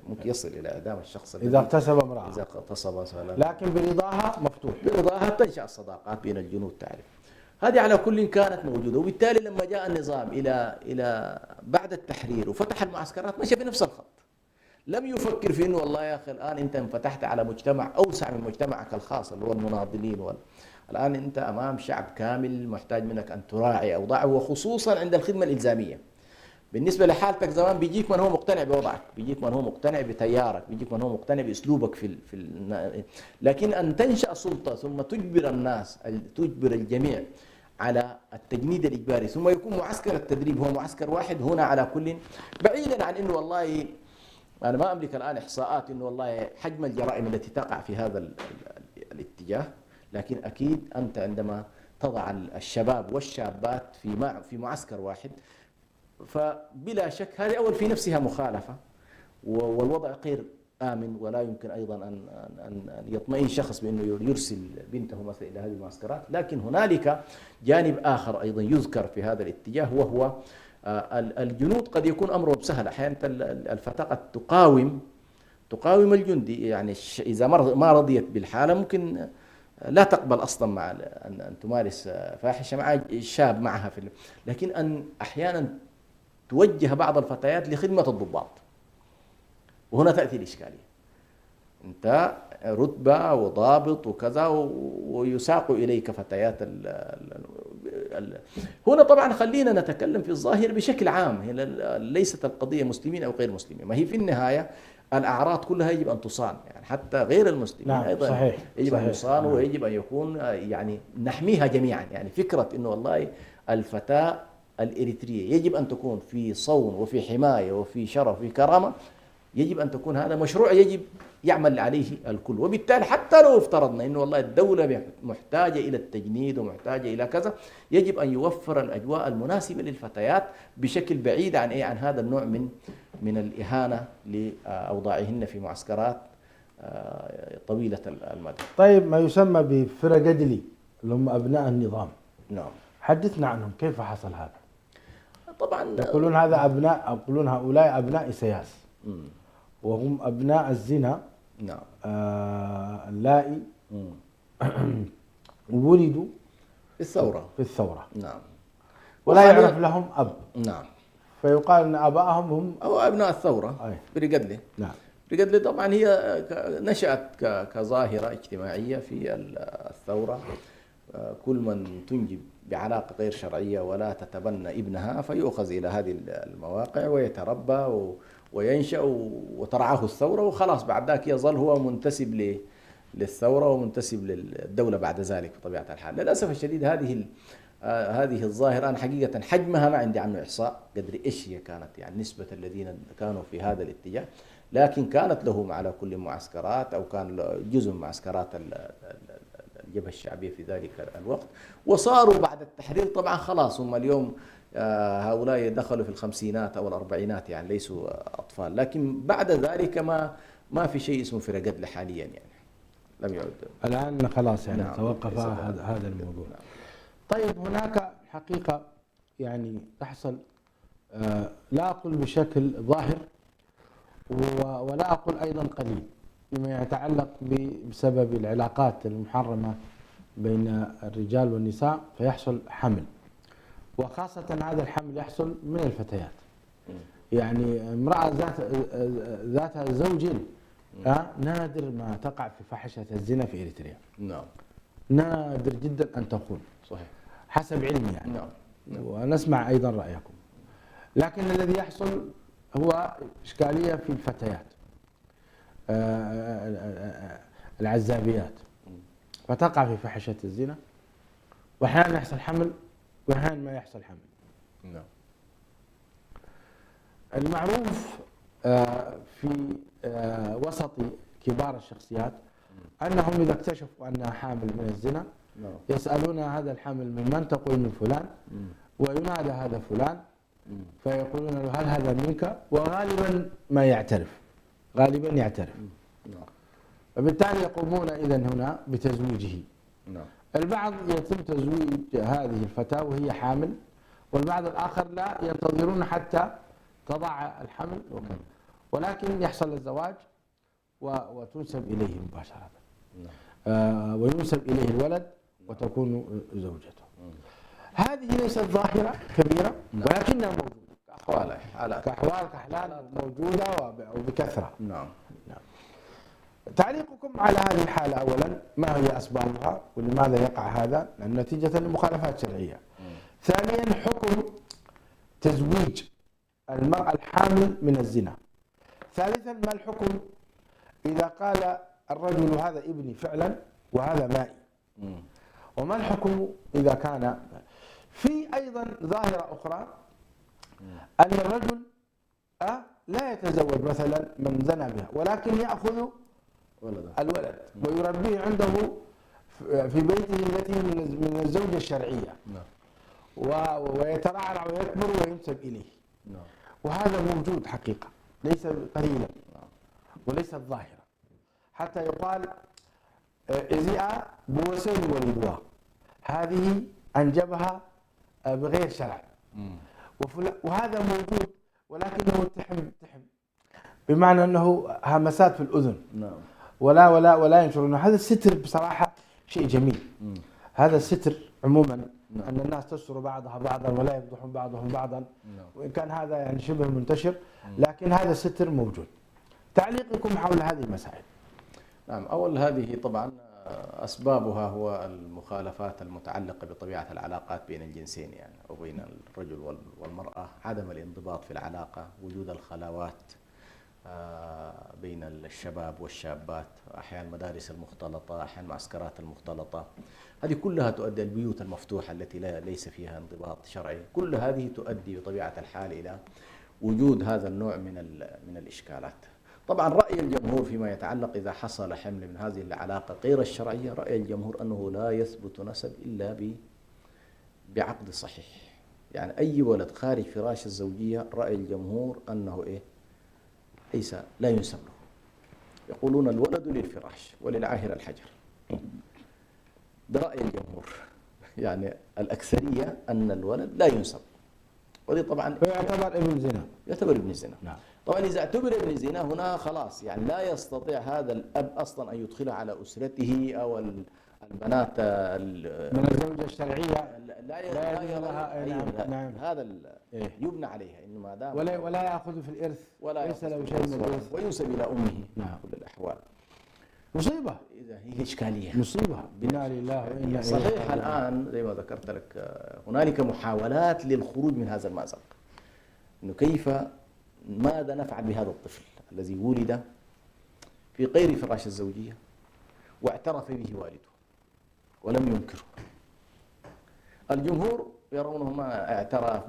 ممكن يصل الى اعدام الشخص اذا اغتصب امراه. اذا اغتصب لكن برضاها مفتوح. برضاها تنشا الصداقات بين الجنود، تعرف. هذه على كل كانت موجوده، وبالتالي لما جاء النظام الى بعد التحرير وفتح المعسكرات مشى بنفس الخط. لم يفكر في انه والله يا اخي الان انت انفتحت على مجتمع اوسع من مجتمعك الخاص اللي هو المناضلين، الان انت امام شعب كامل محتاج منك ان تراعي اوضاعه، وخصوصا عند الخدمه الالزاميه. بالنسبه لحالتك زمان بيجيك من هو مقتنع بوضعك، بيجيك من هو مقتنع بتيارك، بيجيك من هو مقتنع باسلوبك لكن ان تنشا سلطه ثم تجبر الناس، تجبر الجميع على التجنيد الاجباري، ثم يكون معسكر التدريب هو معسكر واحد، هنا على كل بعيدا عن انه والله أنا ما أملك الآن إحصاءات إنه والله حجم الجرائم التي تقع في هذا الاتجاه، لكن أكيد أنت عندما تضع الشباب والشابات في معسكر واحد، فبلا شك هذه أول في نفسها مخالفة، والوضع غير آمن، ولا يمكن أيضا أن يطمئن شخص بأنه يرسل بنته مثلا إلى هذه المعسكرات. لكن هنالك جانب آخر أيضا يذكر في هذا الاتجاه، وهو الجنود قد يكون أمرهم سهل. أحيانا الفتاة قد تقاوم الجندي، يعني إذا ما رضيت بالحالة ممكن لا تقبل أصلا مع أن تمارس فاحشة مع شاب معها لكن أن أحيانا توجه بعض الفتيات لخدمة الضباط، وهنا تأتي الإشكالية. أنت رتبة وضابط وكذا ويساق إليك فتيات هنا طبعا خلينا نتكلم في الظاهر بشكل عام، ليست القضية مسلمين أو غير مسلمين، ما هي في النهاية الأعراض كلها يجب أن تصان، يعني حتى غير المسلمين أيضا صحيح. يجب أن يصان، ويجب أن يكون يعني نحميها جميعا. يعني فكرة إنه والله الفتاة الإريترية يجب أن تكون في صون وفي حماية وفي شرف وفي كرامة، يجب أن تكون هذا مشروع يجب يعمل عليه الكل. وبالتالي حتى لو افترضنا أنه والله الدولة محتاجة إلى التجنيد ومحتاجة إلى كذا، يجب أن يوفر الأجواء المناسبة للفتيات بشكل بعيد عن عن هذا النوع من الإهانة لأوضاعهن في معسكرات طويلة المدى. طيب ما يسمى بفرقدلي اللي هم أبناء النظام، نعم، حدثنا عنهم كيف حصل هذا؟ طبعا يقولون هذا أبناء، يقولون هؤلاء أبناء إسياس وهم أبناء الزنا. نعم. اللائي ولدوا في الثورة. نعم. ولا يعرف لهم أب. نعم. فيقال أن آبائهم هم أو أبناء الثورة. برقدلة. نعم. برقدلة طبعا هي نشأت كظاهرة اجتماعية في الثورة. كل من تنجب بعلاقة غير شرعية ولا تتبنى ابنها فيؤخذ إلى هذه المواقع ويتربى وينشأ وترعاه الثورة، وخلاص بعد ذاك يظل هو منتسب للثورة ومنتسب للدولة بعد ذلك بطبيعة الحال. للأسف الشديد هذه الظاهرة أنا حقيقة حجمها ما عندي عنه إحصاء قدر إيش هي كانت، يعني نسبة الذين كانوا في هذا الاتجاه، لكن كانت لهم على كل معسكرات أو كان جزء من معسكرات الجبهة الشعبية في ذلك الوقت. وصاروا بعد التحرير طبعا خلاص هم اليوم هؤلاء دخلوا في الخمسينات أو الأربعينات، يعني ليسوا أطفال، لكن بعد ذلك ما في شيء اسمه فرقدلة حاليا، يعني لم يعد الآن خلاص يعني. نعم. توقف هذا الموضوع. نعم. طيب هناك حقيقة يعني تحصل، لا أقول بشكل ظاهر ولا أقول أيضا قليل، فيما يتعلق بسبب العلاقات المحرمة بين الرجال والنساء فيحصل حمل، وخاصة هذا الحمل يحصل من الفتيات. يعني امرأة ذات زوج نادر ما تقع في فاحشة الزنا في إريتريا. نعم. نادر جدا أن تكون. صحيح. حسب علمي يعني. نعم. ونسمع أيضا رأيكم. لكن الذي يحصل هو إشكالية في الفتيات العزابيات، فتقع في فاحشة الزنا، وأحيانا يحصل حمل وأحيانا ما يحصل حمل. نعم. المعروف في وسط كبار الشخصيات أنهم إذا اكتشفوا أنها حامل من الزنا يسألون هذا الحمل من تقول من فلان، وينادى هذا فلان فيقولون له هل هذا منك، وغالبا ما يعترف، غالبا يعترف. وبالتالي يقومون إذن هنا بتزويجه. البعض يتم تزويج هذه الفتاة وهي حامل، والبعض الآخر لا، ينتظرون حتى تضع الحمل ولكن يحصل الزواج وتنسب إليه مباشرة، وينسب إليه الولد وتكون زوجته. هذه ليست ظاهرة كبيرة ولكنها موجودة كأحوال موجودة وبكثرة. نعم. تعليقكم على هذه الحالة أولا، ما هي أسبابها ولماذا يقع هذا؟ نتيجة لمخالفات شرعية. ثانيا حكم تزويج المرأة الحامل من الزنا. ثالثا ما الحكم إذا قال الرجل هذا ابني فعلا وهذا مائي؟ وما الحكم إذا كان في أيضا ظاهرة أخرى أن الرجل لا يتزوج مثلا من زنى بها ولكن يأخذ الولد ويربيه عنده في بيته التي من الزوجة الشرعية، ويترعرع ويكبر وينسب إليه. وهذا موجود حقيقة ليس قليلا وليس الظاهرة، حتى يقال إذا بوسين ولدوا هذه أنجبها بغير شرع، وهذا موجود ولكنه تحم بمعنى أنه همسات في الأذن. ولا ينشرون. هذا الستر بصراحة شيء جميل. هذا الستر عموما أن الناس تستر بعضها بعضا ولا يفضحون بعضهم بعضا، وإن كان هذا يعني شبه منتشر لكن هذا الستر موجود. تعليقكم حول هذه المسائل؟ نعم. أول هذه طبعا أسبابها هو المخالفات المتعلقة بطبيعة العلاقات بين الجنسين، يعني أو بين الرجل والمرأة، عدم الانضباط في العلاقة، وجود الخلاوات بين الشباب والشابات، أحيانا المدارس المختلطة، أحيانا المعسكرات المختلطة، هذه كلها تؤدي البيوت المفتوحة التي ليس فيها انضباط شرعي، كل هذه تؤدي بطبيعة الحال إلى وجود هذا النوع من الإشكالات. طبعا رأي الجمهور فيما يتعلق إذا حصل حمل من هذه العلاقة غير الشرعية، رأي الجمهور أنه لا يثبت نسب إلا بعقد صحيح. يعني أي ولد خارج فراش الزوجية رأي الجمهور أنه لا ينسب له. يقولون الولد للفراش وللعاهر الحجر، ده رأي الجمهور. يعني الأكثرية أن الولد لا ينسب، ودي طبعا ويعتبر ابن زنا. يعتبر ابن زنا. نعم. طبعا إذا اعتبر ابن زنا هنا خلاص، يعني لا يستطيع هذا الأب أصلا أن يدخلها على أسرته أو البنات من الزوجة الشرعية لا يجوز لها. نعم. نعم. هذا إيه. يبنى عليها إنه ما دام ولا يأخذ في الإرث، ليس له شيء من الإرث، وينسب إلى أمه. نعم. كل الأحوال مصيبة. إذا هي إشكالية، مصيبة. إنا لله وإنا إليه صحيح. راجعون. الآن زي ما ذكرت لك هنالك محاولات للخروج من هذا المأزق، إنه كيف ماذا نفعل بهذا الطفل الذي ولد في غير فراش الزوجية واعترف به والده ولم ينكره. الجمهور يرونه ما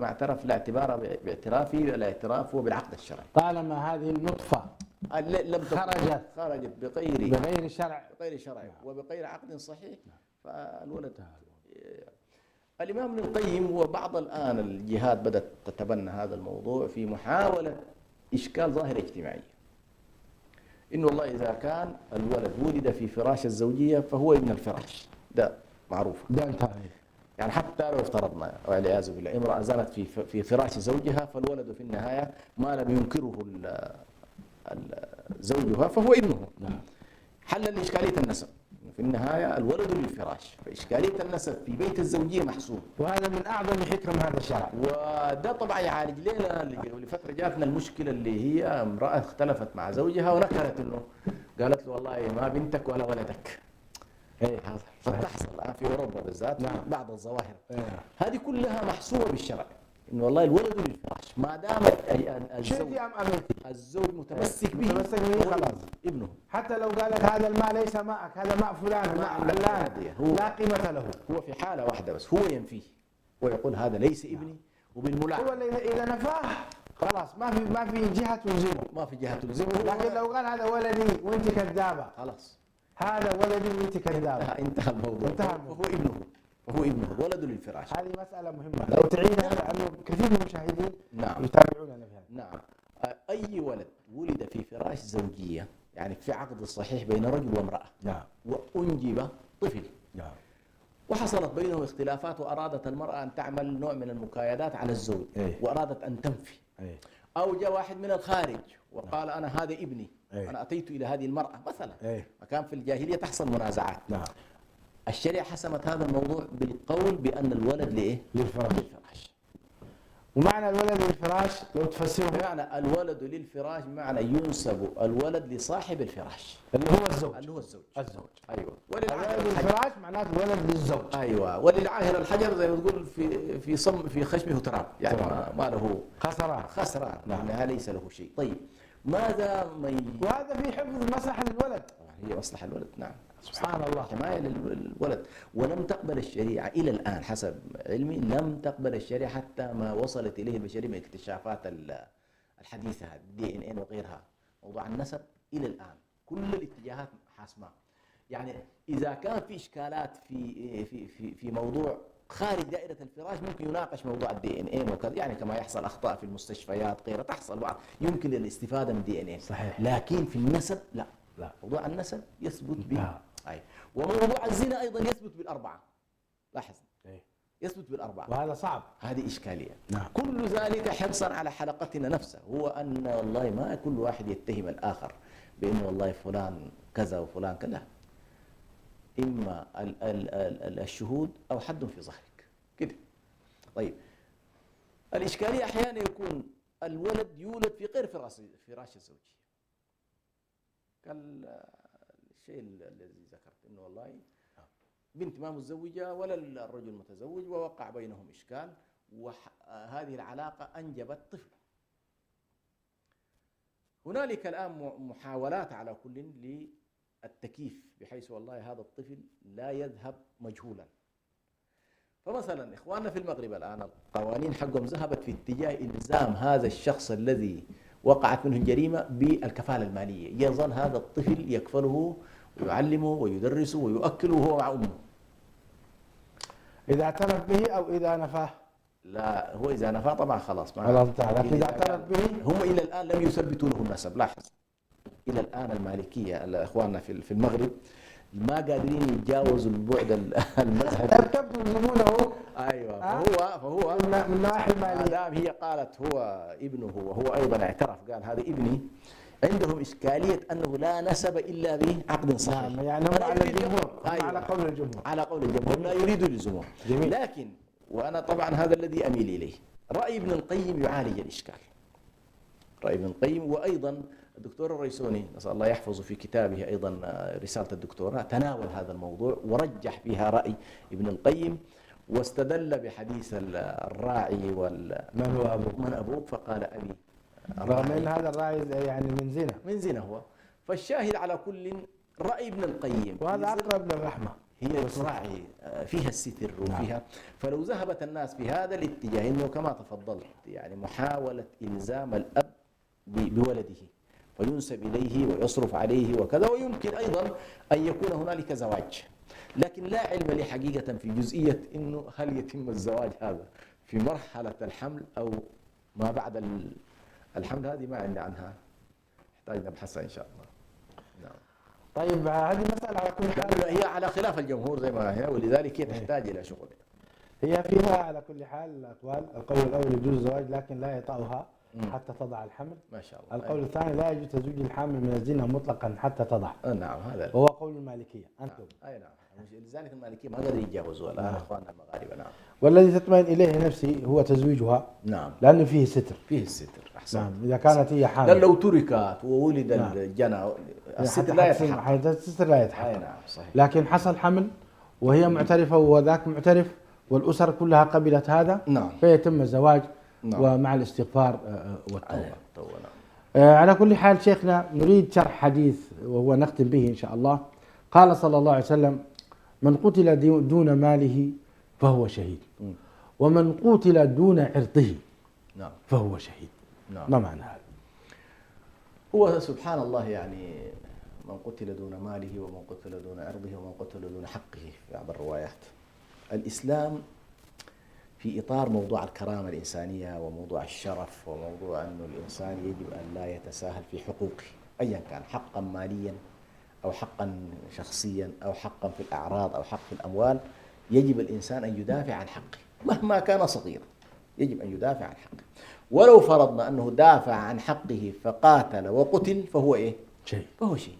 اعترف لا اعتبار باعترافه، الاعتراف هو بالعقد الشرعي طالما هذه النطفة لم خرجت بغير شرع وبغير عقد صحيح، فالولد. الإمام ابن القيم وبعض الآن الجهات بدأت تتبنى هذا الموضوع في محاولة إشكال ظاهرة اجتماعية، إنه والله إذا كان الولد ولد في فراش الزوجية فهو ابن الفراش، ده معروف. ده انتهى. يعني حتى لو افترضنا والعياذ بالله امرأة زنت في فراش زوجها، فالولد في النهاية ما لم ينكره زوجها فهو ابنه. نعم. حل لإشكالية النسب، في النهاية الولد للفراش، فإشكالية النسب في بيت الزوجية محسوب، وهذا من أعظم حكم هذا الشرع. وده طبعا يعالج لنا لفترة جاتنا المشكلة اللي هي امرأة اختلفت مع زوجها ونكرت إنه قالت له والله ما بنتك ولا ولدك. هذا تحصل الآن في أوروبا بالذات. نعم. بعض الظواهر. هذه كلها محسوبة بالشرع، إنه والله الولد للفراش ما دامت الزوج متمسك به خلاص ابنه. حتى لو قالت هذا الماء ليس ماءك، هذا ماء فلان، لا قيمة له. هو في حالة واحدة بس هو ينفيه ويقول هذا ليس ابني، وبالملاحظة هو إذا نفاه خلاص ما في جهة تلزمه، لكن لو قال هذا ولدي وانت كذابة خلاص، هذا ولدي وانت كذابة، انتهى الموضوع. فهو ابنه ولد للفراش. هذه مسألة مهمة لو تعيدها، لأنه كثير من المشاهدين نعم يتابعوننا في هذا. نعم. أي ولد ولد في فراش زوجية، يعني في عقد صحيح بين رجل وامرأة، نعم، وأنجب طفل، نعم، وحصلت بينهم اختلافات، وأرادت المرأة أن تعمل نوع من المكايدات على الزوج، وأرادت أن تنفي، أو جاء واحد من الخارج وقال أنا هذا ابني، أنا أتيت إلى هذه المرأة مثلا، وكان في الجاهلية تحصل منازعات. نعم. الشريعة حسمت هذا الموضوع بالقول بأن الولد لإيه؟ للفراش. ومعنى الولد للفراش لو تفسره، معنى الولد للفراش معنى ينسب الولد لصاحب الفراش اللي هو الزوج. ايوه. الولد للفراش معناته الولد للزوج. ايوه. وللعاهر الحجر زي ما تقول في خشمه تراب، يعني ما له خسران. نعم. يعني ليس له شيء. طيب ماذا وهذا في حفظ مصلحة للولد. هي مصلحة الولد. نعم. سبحان الله. حماية للولد. ولم تقبل الشريعة إلى الآن حسب علمي، لم تقبل الشريعة حتى ما وصلت إليه البشرية من اكتشافات الحديثة DNA وغيرها، موضوع النسب إلى الآن كل الاتجاهات حاسمة. يعني إذا كان في إشكالات في موضوع خارج دائرة الفراش ممكن يناقش موضوع DNA وكذا، يعني كما يحصل أخطاء في المستشفيات غيرها تحصل بعض، يمكن الاستفادة من DNA. صحيح. لكن في النسب لا. موضوع النسب يثبت وموضوع الزنا أيضا يثبت بالأربعة. لاحظ. يثبت بالأربعة، وهذا صعب. هذه إشكالية. نعم. كل ذلك حرصا على حلقتنا نفسه، هو أن والله ما كل واحد يتهم الآخر بأنه والله فلان كذا وفلان كذا، إما الشهود أو حد في ظهرك كده. طيب الإشكالية أحيانا يكون الولد يولد في غير فراش الزوجية، كالشيء الذي ذكرت إنه والله بنت ما متزوجة ولا الرجل متزوج ووقع بينهم إشكال، وهذه العلاقة أنجبت طفل. هنالك الآن محاولات على كل للتكييف بحيث والله هذا الطفل لا يذهب مجهولا. فمثلا إخواننا في المغرب الآن القوانين حقهم ذهبت في اتجاه إلزام هذا الشخص الذي وقعت منه الجريمة بالكفالة المالية، يظل هذا الطفل يكفله ويعلمه ويدرسه ويؤكله وهو مع أمه. إذا اعترف به أو إذا نفاه؟ لا، هو إذا نفاه طبعا خلاص لكن إذا اعترف به هم إلى الآن لم يثبتوا له النسب. لاحظ إلى الآن المالكية إخواننا في المغرب ما قادرين يتجاوزوا البعد المذهبي. ارتبتم زبونه. ايوه فهو من نواحي ما ماليه. دام هي قالت هو ابنه وهو ايضا اعترف قال هذا ابني، عندهم اشكاليه انه لا نسب الا بعقد صحيح. نعم، يعني هم على الجمهور. أيوة. على قول الجمهور. على قول الجمهور لا يريد الجمهور. جميل. لكن وانا طبعا هذا الذي اميل اليه، راي ابن القيم يعالج الاشكال. راي ابن القيم، وايضا الدكتور الريسوني نسال الله يحفظه في كتابه ايضا رساله الدكتوراه تناول هذا الموضوع ورجح فيها راي ابن القيم، واستدل بحديث الراعي من هو ابوك؟ من ابوك؟ فقال ابي. رغم ان هذا الراعي يعني من زنا هو. فالشاهد على كل راي ابن القيم، وهذا اقرب للرحمه. هي الراعي فيها الستر وفيها، فلو ذهبت الناس في هذا الاتجاه انه كما تفضلت يعني محاوله الزام الاب بولده وينسب اليه ويصرف عليه وكذا، ويمكن ايضا ان يكون هنالك زواج، لكن لا علم لي حقيقه في جزئيه انه هل يتم الزواج هذا في مرحله الحمل او ما بعد الحمل. هذه ما عندي عنها، نحتاج نبحثها ان شاء الله. نعم. طيب هذه مساله على كل حال هي على خلاف الجمهور زي ما هي، ولذلك هي تحتاج الى شغل. هي فيها على كل حال الاقوال. القول الاول يجوز الزواج لكن لا يطأها حتى تضع الحمل. ما شاء الله. القول الثاني لا يجوز تزويج الحامل من الزنا مطلقا حتى تضع. نعم هذا وهو قول المالكيه. انتم اي نعم. لذلك المالكيه ما قدروا يتجاوزوا الان اخواننا المغاربه. نعم. والذي تطمئن اليه نفسي هو تزويجها. نعم. لانه فيه ستر. فيه الستر. احسن. نعم. اذا كانت هي حامل. لان لو تركت وولد الجنى الستر لا يتحقق. الستر لا يتحقق. اي نعم صحيح. لكن حصل حمل وهي معترفه وذاك معترف والاسر كلها قبلت هذا. نعم. فيتم الزواج. نعم. ومع الاستغفار والتوبه. نعم. على كل حال شيخنا نريد شرح حديث وهو نختم به إن شاء الله. قال صلى الله عليه وسلم: من قتل دون ماله فهو شهيد، ومن قتل دون عرضه نعم فهو شهيد. نعم. ما معنى هذا؟ هو سبحان الله يعني من قتل دون ماله ومن قتل دون عرضه ومن قتل دون حقه في بعض الروايات. الإسلام في إطار موضوع الكرامة الإنسانية وموضوع الشرف وموضوع أنه الإنسان يجب أن لا يتساهل في حقوقه أيا كان، حقا ماليا أو حقا شخصيا أو حقا في الأعراض أو حق في الأموال، يجب الإنسان أن يدافع عن حقه مهما كان صغيرا، يجب أن يدافع عن حقه. ولو فرضنا أنه دافع عن حقه فقاتل وقتل فهو إيه؟ شيء. فهو شيء.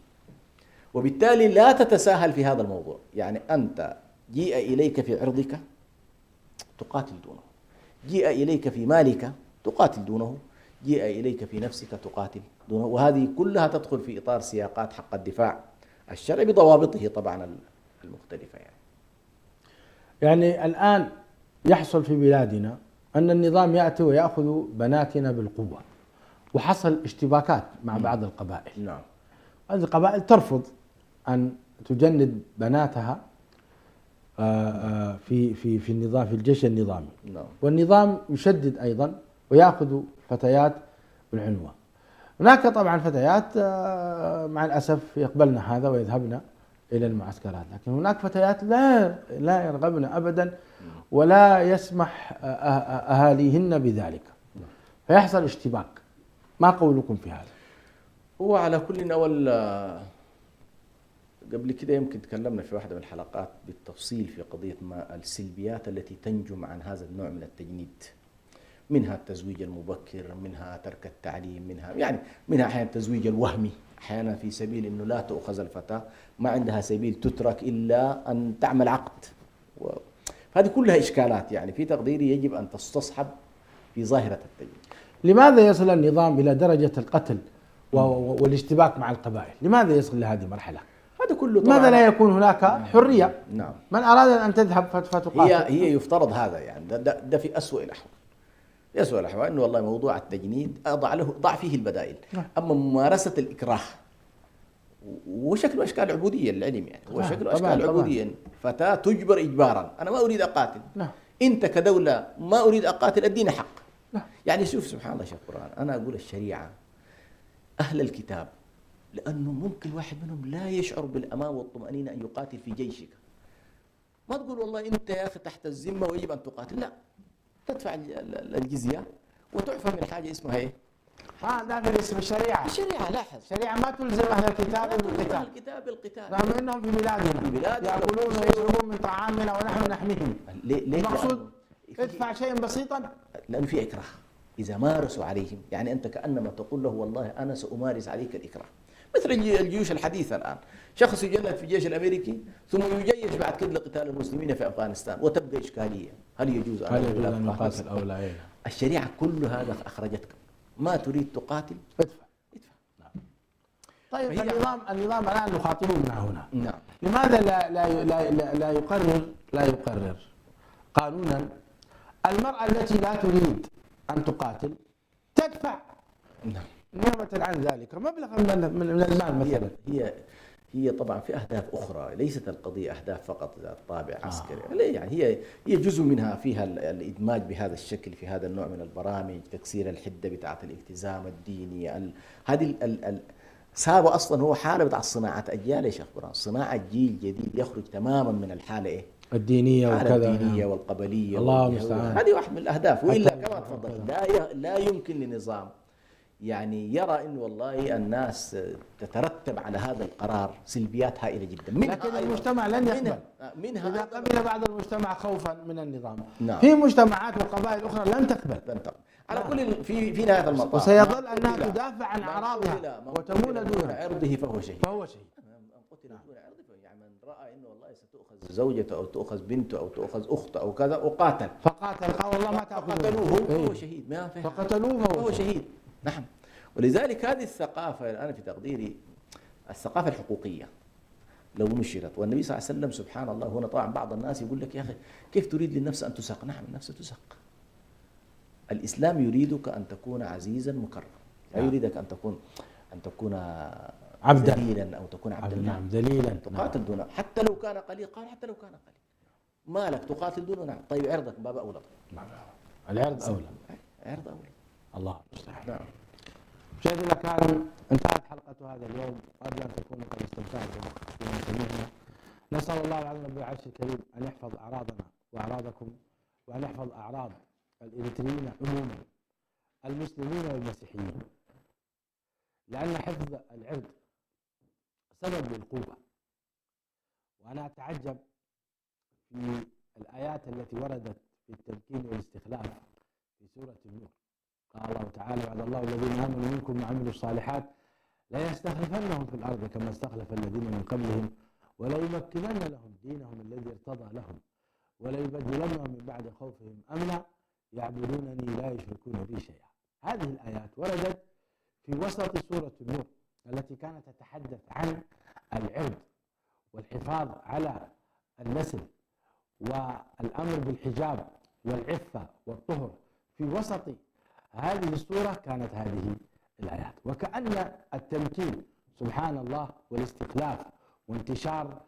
وبالتالي لا تتساهل في هذا الموضوع، يعني أنت جيء إليك في عرضك تقاتل دونه، جيء إليك في مالك تقاتل دونه، جيء إليك في نفسك تقاتل دونه، وهذه كلها تدخل في إطار سياقات حق الدفاع الشرعي بضوابطه طبعا المختلفة. يعني الآن يحصل في بلادنا أن النظام يأتي ويأخذ بناتنا بالقوة، وحصل اشتباكات مع بعض القبائل. نعم. هذه القبائل ترفض أن تجند بناتها في النظام، في الجيش النظامي. نعم. والنظام يشدد أيضا ويأخذ فتيات بالعنوة. هناك طبعا فتيات مع الأسف يقبلن هذا ويذهبن إلى المعسكرات، لكن هناك فتيات لا يرغبن أبدا ولا يسمح أهاليهن بذلك، فيحصل اشتباك. ما قولكم في هذا؟ هو على كل أول قبل كده يمكن تكلمنا في واحدة من الحلقات بالتفصيل في قضية ما السلبيات التي تنجم عن هذا النوع من التجنيد، منها التزويج المبكر، منها ترك التعليم، منها أحيانا التزويج الوهمي، أحيانا في سبيل أنه لا تؤخذ الفتاة ما عندها سبيل تترك إلا أن تعمل عقد. هذه كلها إشكالات يعني في تقديري يجب أن تستصحب في ظاهرة التجنيد. لماذا يصل النظام إلى درجة القتل والاشتباك مع القبائل؟ لماذا يصل لهذه المرحلة؟ هذا كله لماذا لا يكون هناك حرية؟ نعم. من أراد أن تذهب فتقاتل. هي يفترض هذا يعني ده في أسوأ الأحوال. في أسوأ الأحوال إنه والله موضوع التجنيد ضع فيه البدائل. أما ممارسة الإكراه وشكله أشكال عبودية للعلم يعني هو شكله أشكال عبودية. فتاة تجبر إجبارا، أنا ما أريد أقاتل. أنت كدولة ما أريد أقاتل، أديني حق. يعني شوف سبحان الله شيخ قرآن، أنا أقول الشريعة أهل الكتاب لأنه ممكن واحد منهم لا يشعر بالأمان والطمأنينة أن يقاتل في جيشك. ما تقول والله أنت يا أخي تحت الذمة ويجب أن تقاتل، لا، تدفع الجزية وتعفى من حاجة اسمها إيه؟ داخل اسم الشريعة. الشريعة لاحظ، الشريعة ما تلزم أهل الكتاب بالقتال. الكتاب بالقتال رغم أنهم في بلادنا يأكلون ويشربون من طعامنا ونحن نحميهم. ليه؟ المقصود ادفع شيئا بسيطا. لأنه في إكراه. إذا مارسوا عليهم، يعني أنت كأنما تقول له والله أنا سأمارس عليك الإكراه. مثل الجيوش الحديثة الآن، شخص يجند في الجيش الأمريكي ثم يجيش بعد كده لقتال المسلمين في أفغانستان، وتبقى إشكالية، هل يجوز أن نقاتل أو لا؟ الشريعة كل هذا أخرجتك، ما تريد تقاتل ادفع. نعم. طيب النظام الآن نخاطبه من هنا. نعم. لماذا لا يقرر قانونا المرأة التي لا تريد أن تقاتل تدفع نعم نيابة عن ذلك مبلغا من المال مثلا؟ هي طبعا في أهداف أخرى، ليست القضية أهداف فقط ذات طابع عسكري. يعني هي جزء منها فيها الإدماج بهذا الشكل في هذا النوع من البرامج، تكسير الحدة بتاعت الالتزام الديني. هذه سابوا أصلا هو حالة بتاع صناعة أجيال يا شيخ برهان، صناعة جيل جديد يخرج تماما من الحالة إيه؟ الدينية وكذا، الدينية والقبلية. الله المستعان. هذه واحد من الأهداف. وإلا كما تفضل لا يمكن لنظام يعني يرى أن والله الناس تترتب على هذا القرار سلبيات هائلة جدا. لكن المجتمع لن يقبل منها إذا قبل بعض المجتمع خوفا من النظام. نعم. في مجتمعات وقبائل أخرى لن تقبل. على كل في نهاية المطاف وسيظل أنها تدافع عن أعراضها وتمول دون عرضه فهو شهيد. قتل دون عرضه، يعني من رأى أنه والله ستؤخذ زوجته أو تؤخذ بنته أو تؤخذ أخته أو كذا وقاتل فقاتل والله ما فقتلوه فهو شهيد. ما فقتلوه فهو شهيد. نعم. ولذلك هذه الثقافة أنا في تقديري الثقافة الحقوقية لو نشرت، والنبي صلى الله عليه وسلم سبحان الله هنا طبعا بعض الناس يقول لك يا أخي كيف تريد للنفس أن تسق؟ نعم النفس تسق. الإسلام يريدك أن تكون عزيزا مكرما، لا يريدك أن تكون عبدا ذليلا أو تكون عبدا. نعم ذليلا. تقاتل دونه حتى لو كان قليل، قال حتى لو كان قليل مالك تقاتل دونه. نعم. طيب عرضك باب أولى. العرض أولى. عرض أولى. الله المستعان. نعم. مشاهدينا الكرام، انتهت حلقة هذا اليوم، أرجو أن تكونوا قد استمتعتم بما سمعنا. نسأل الله العظيم رب العرش الكريم أن يحفظ أعراضنا وأعراضكم، وأن يحفظ أعراض الإريتريين عموما، المسلمين والمسيحيين، لأن حفظ العرض سبب للقوة. وأنا أتعجب في الآيات التي وردت في التمكين والاستخلاف في سورة النور. قال الله تعالى: وعد الله الذين آمنوا منكم وعملوا الصالحات لا يستخلفنهم في الأرض كما استخلف الذين من قبلهم وليمكنن لهم دينهم الذي ارتضى لهم وليبدلنهم من بعد خوفهم أمنا يعبدونني لا يشركون بي شيئا. هذه الآيات وردت في وسط سورة النور التي كانت تتحدث عن العرض والحفاظ على النسل والأمر بالحجاب والعفة والطهر. في وسط هذه السورة كانت هذه الآيات، وكأن التمكين سبحان الله والاستخلاف وانتشار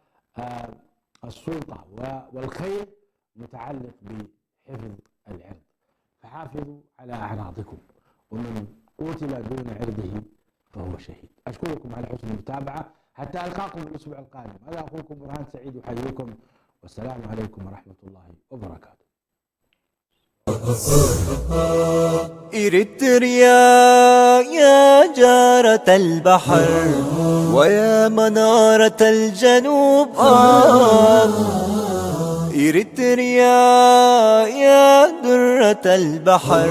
السلطة والخير متعلق بحفظ العرض. فحافظوا على أعراضكم، ومن قتل دون عرضه فهو شهيد. أشكركم على حسن المتابعة، حتى ألقاكم الأسبوع القادم. أنا أخوكم برهان سعيد يحييكم، والسلام عليكم ورحمة الله وبركاته. إريتريا يا جارة البحر ويا منارة الجنوب إريتريا يا درة البحر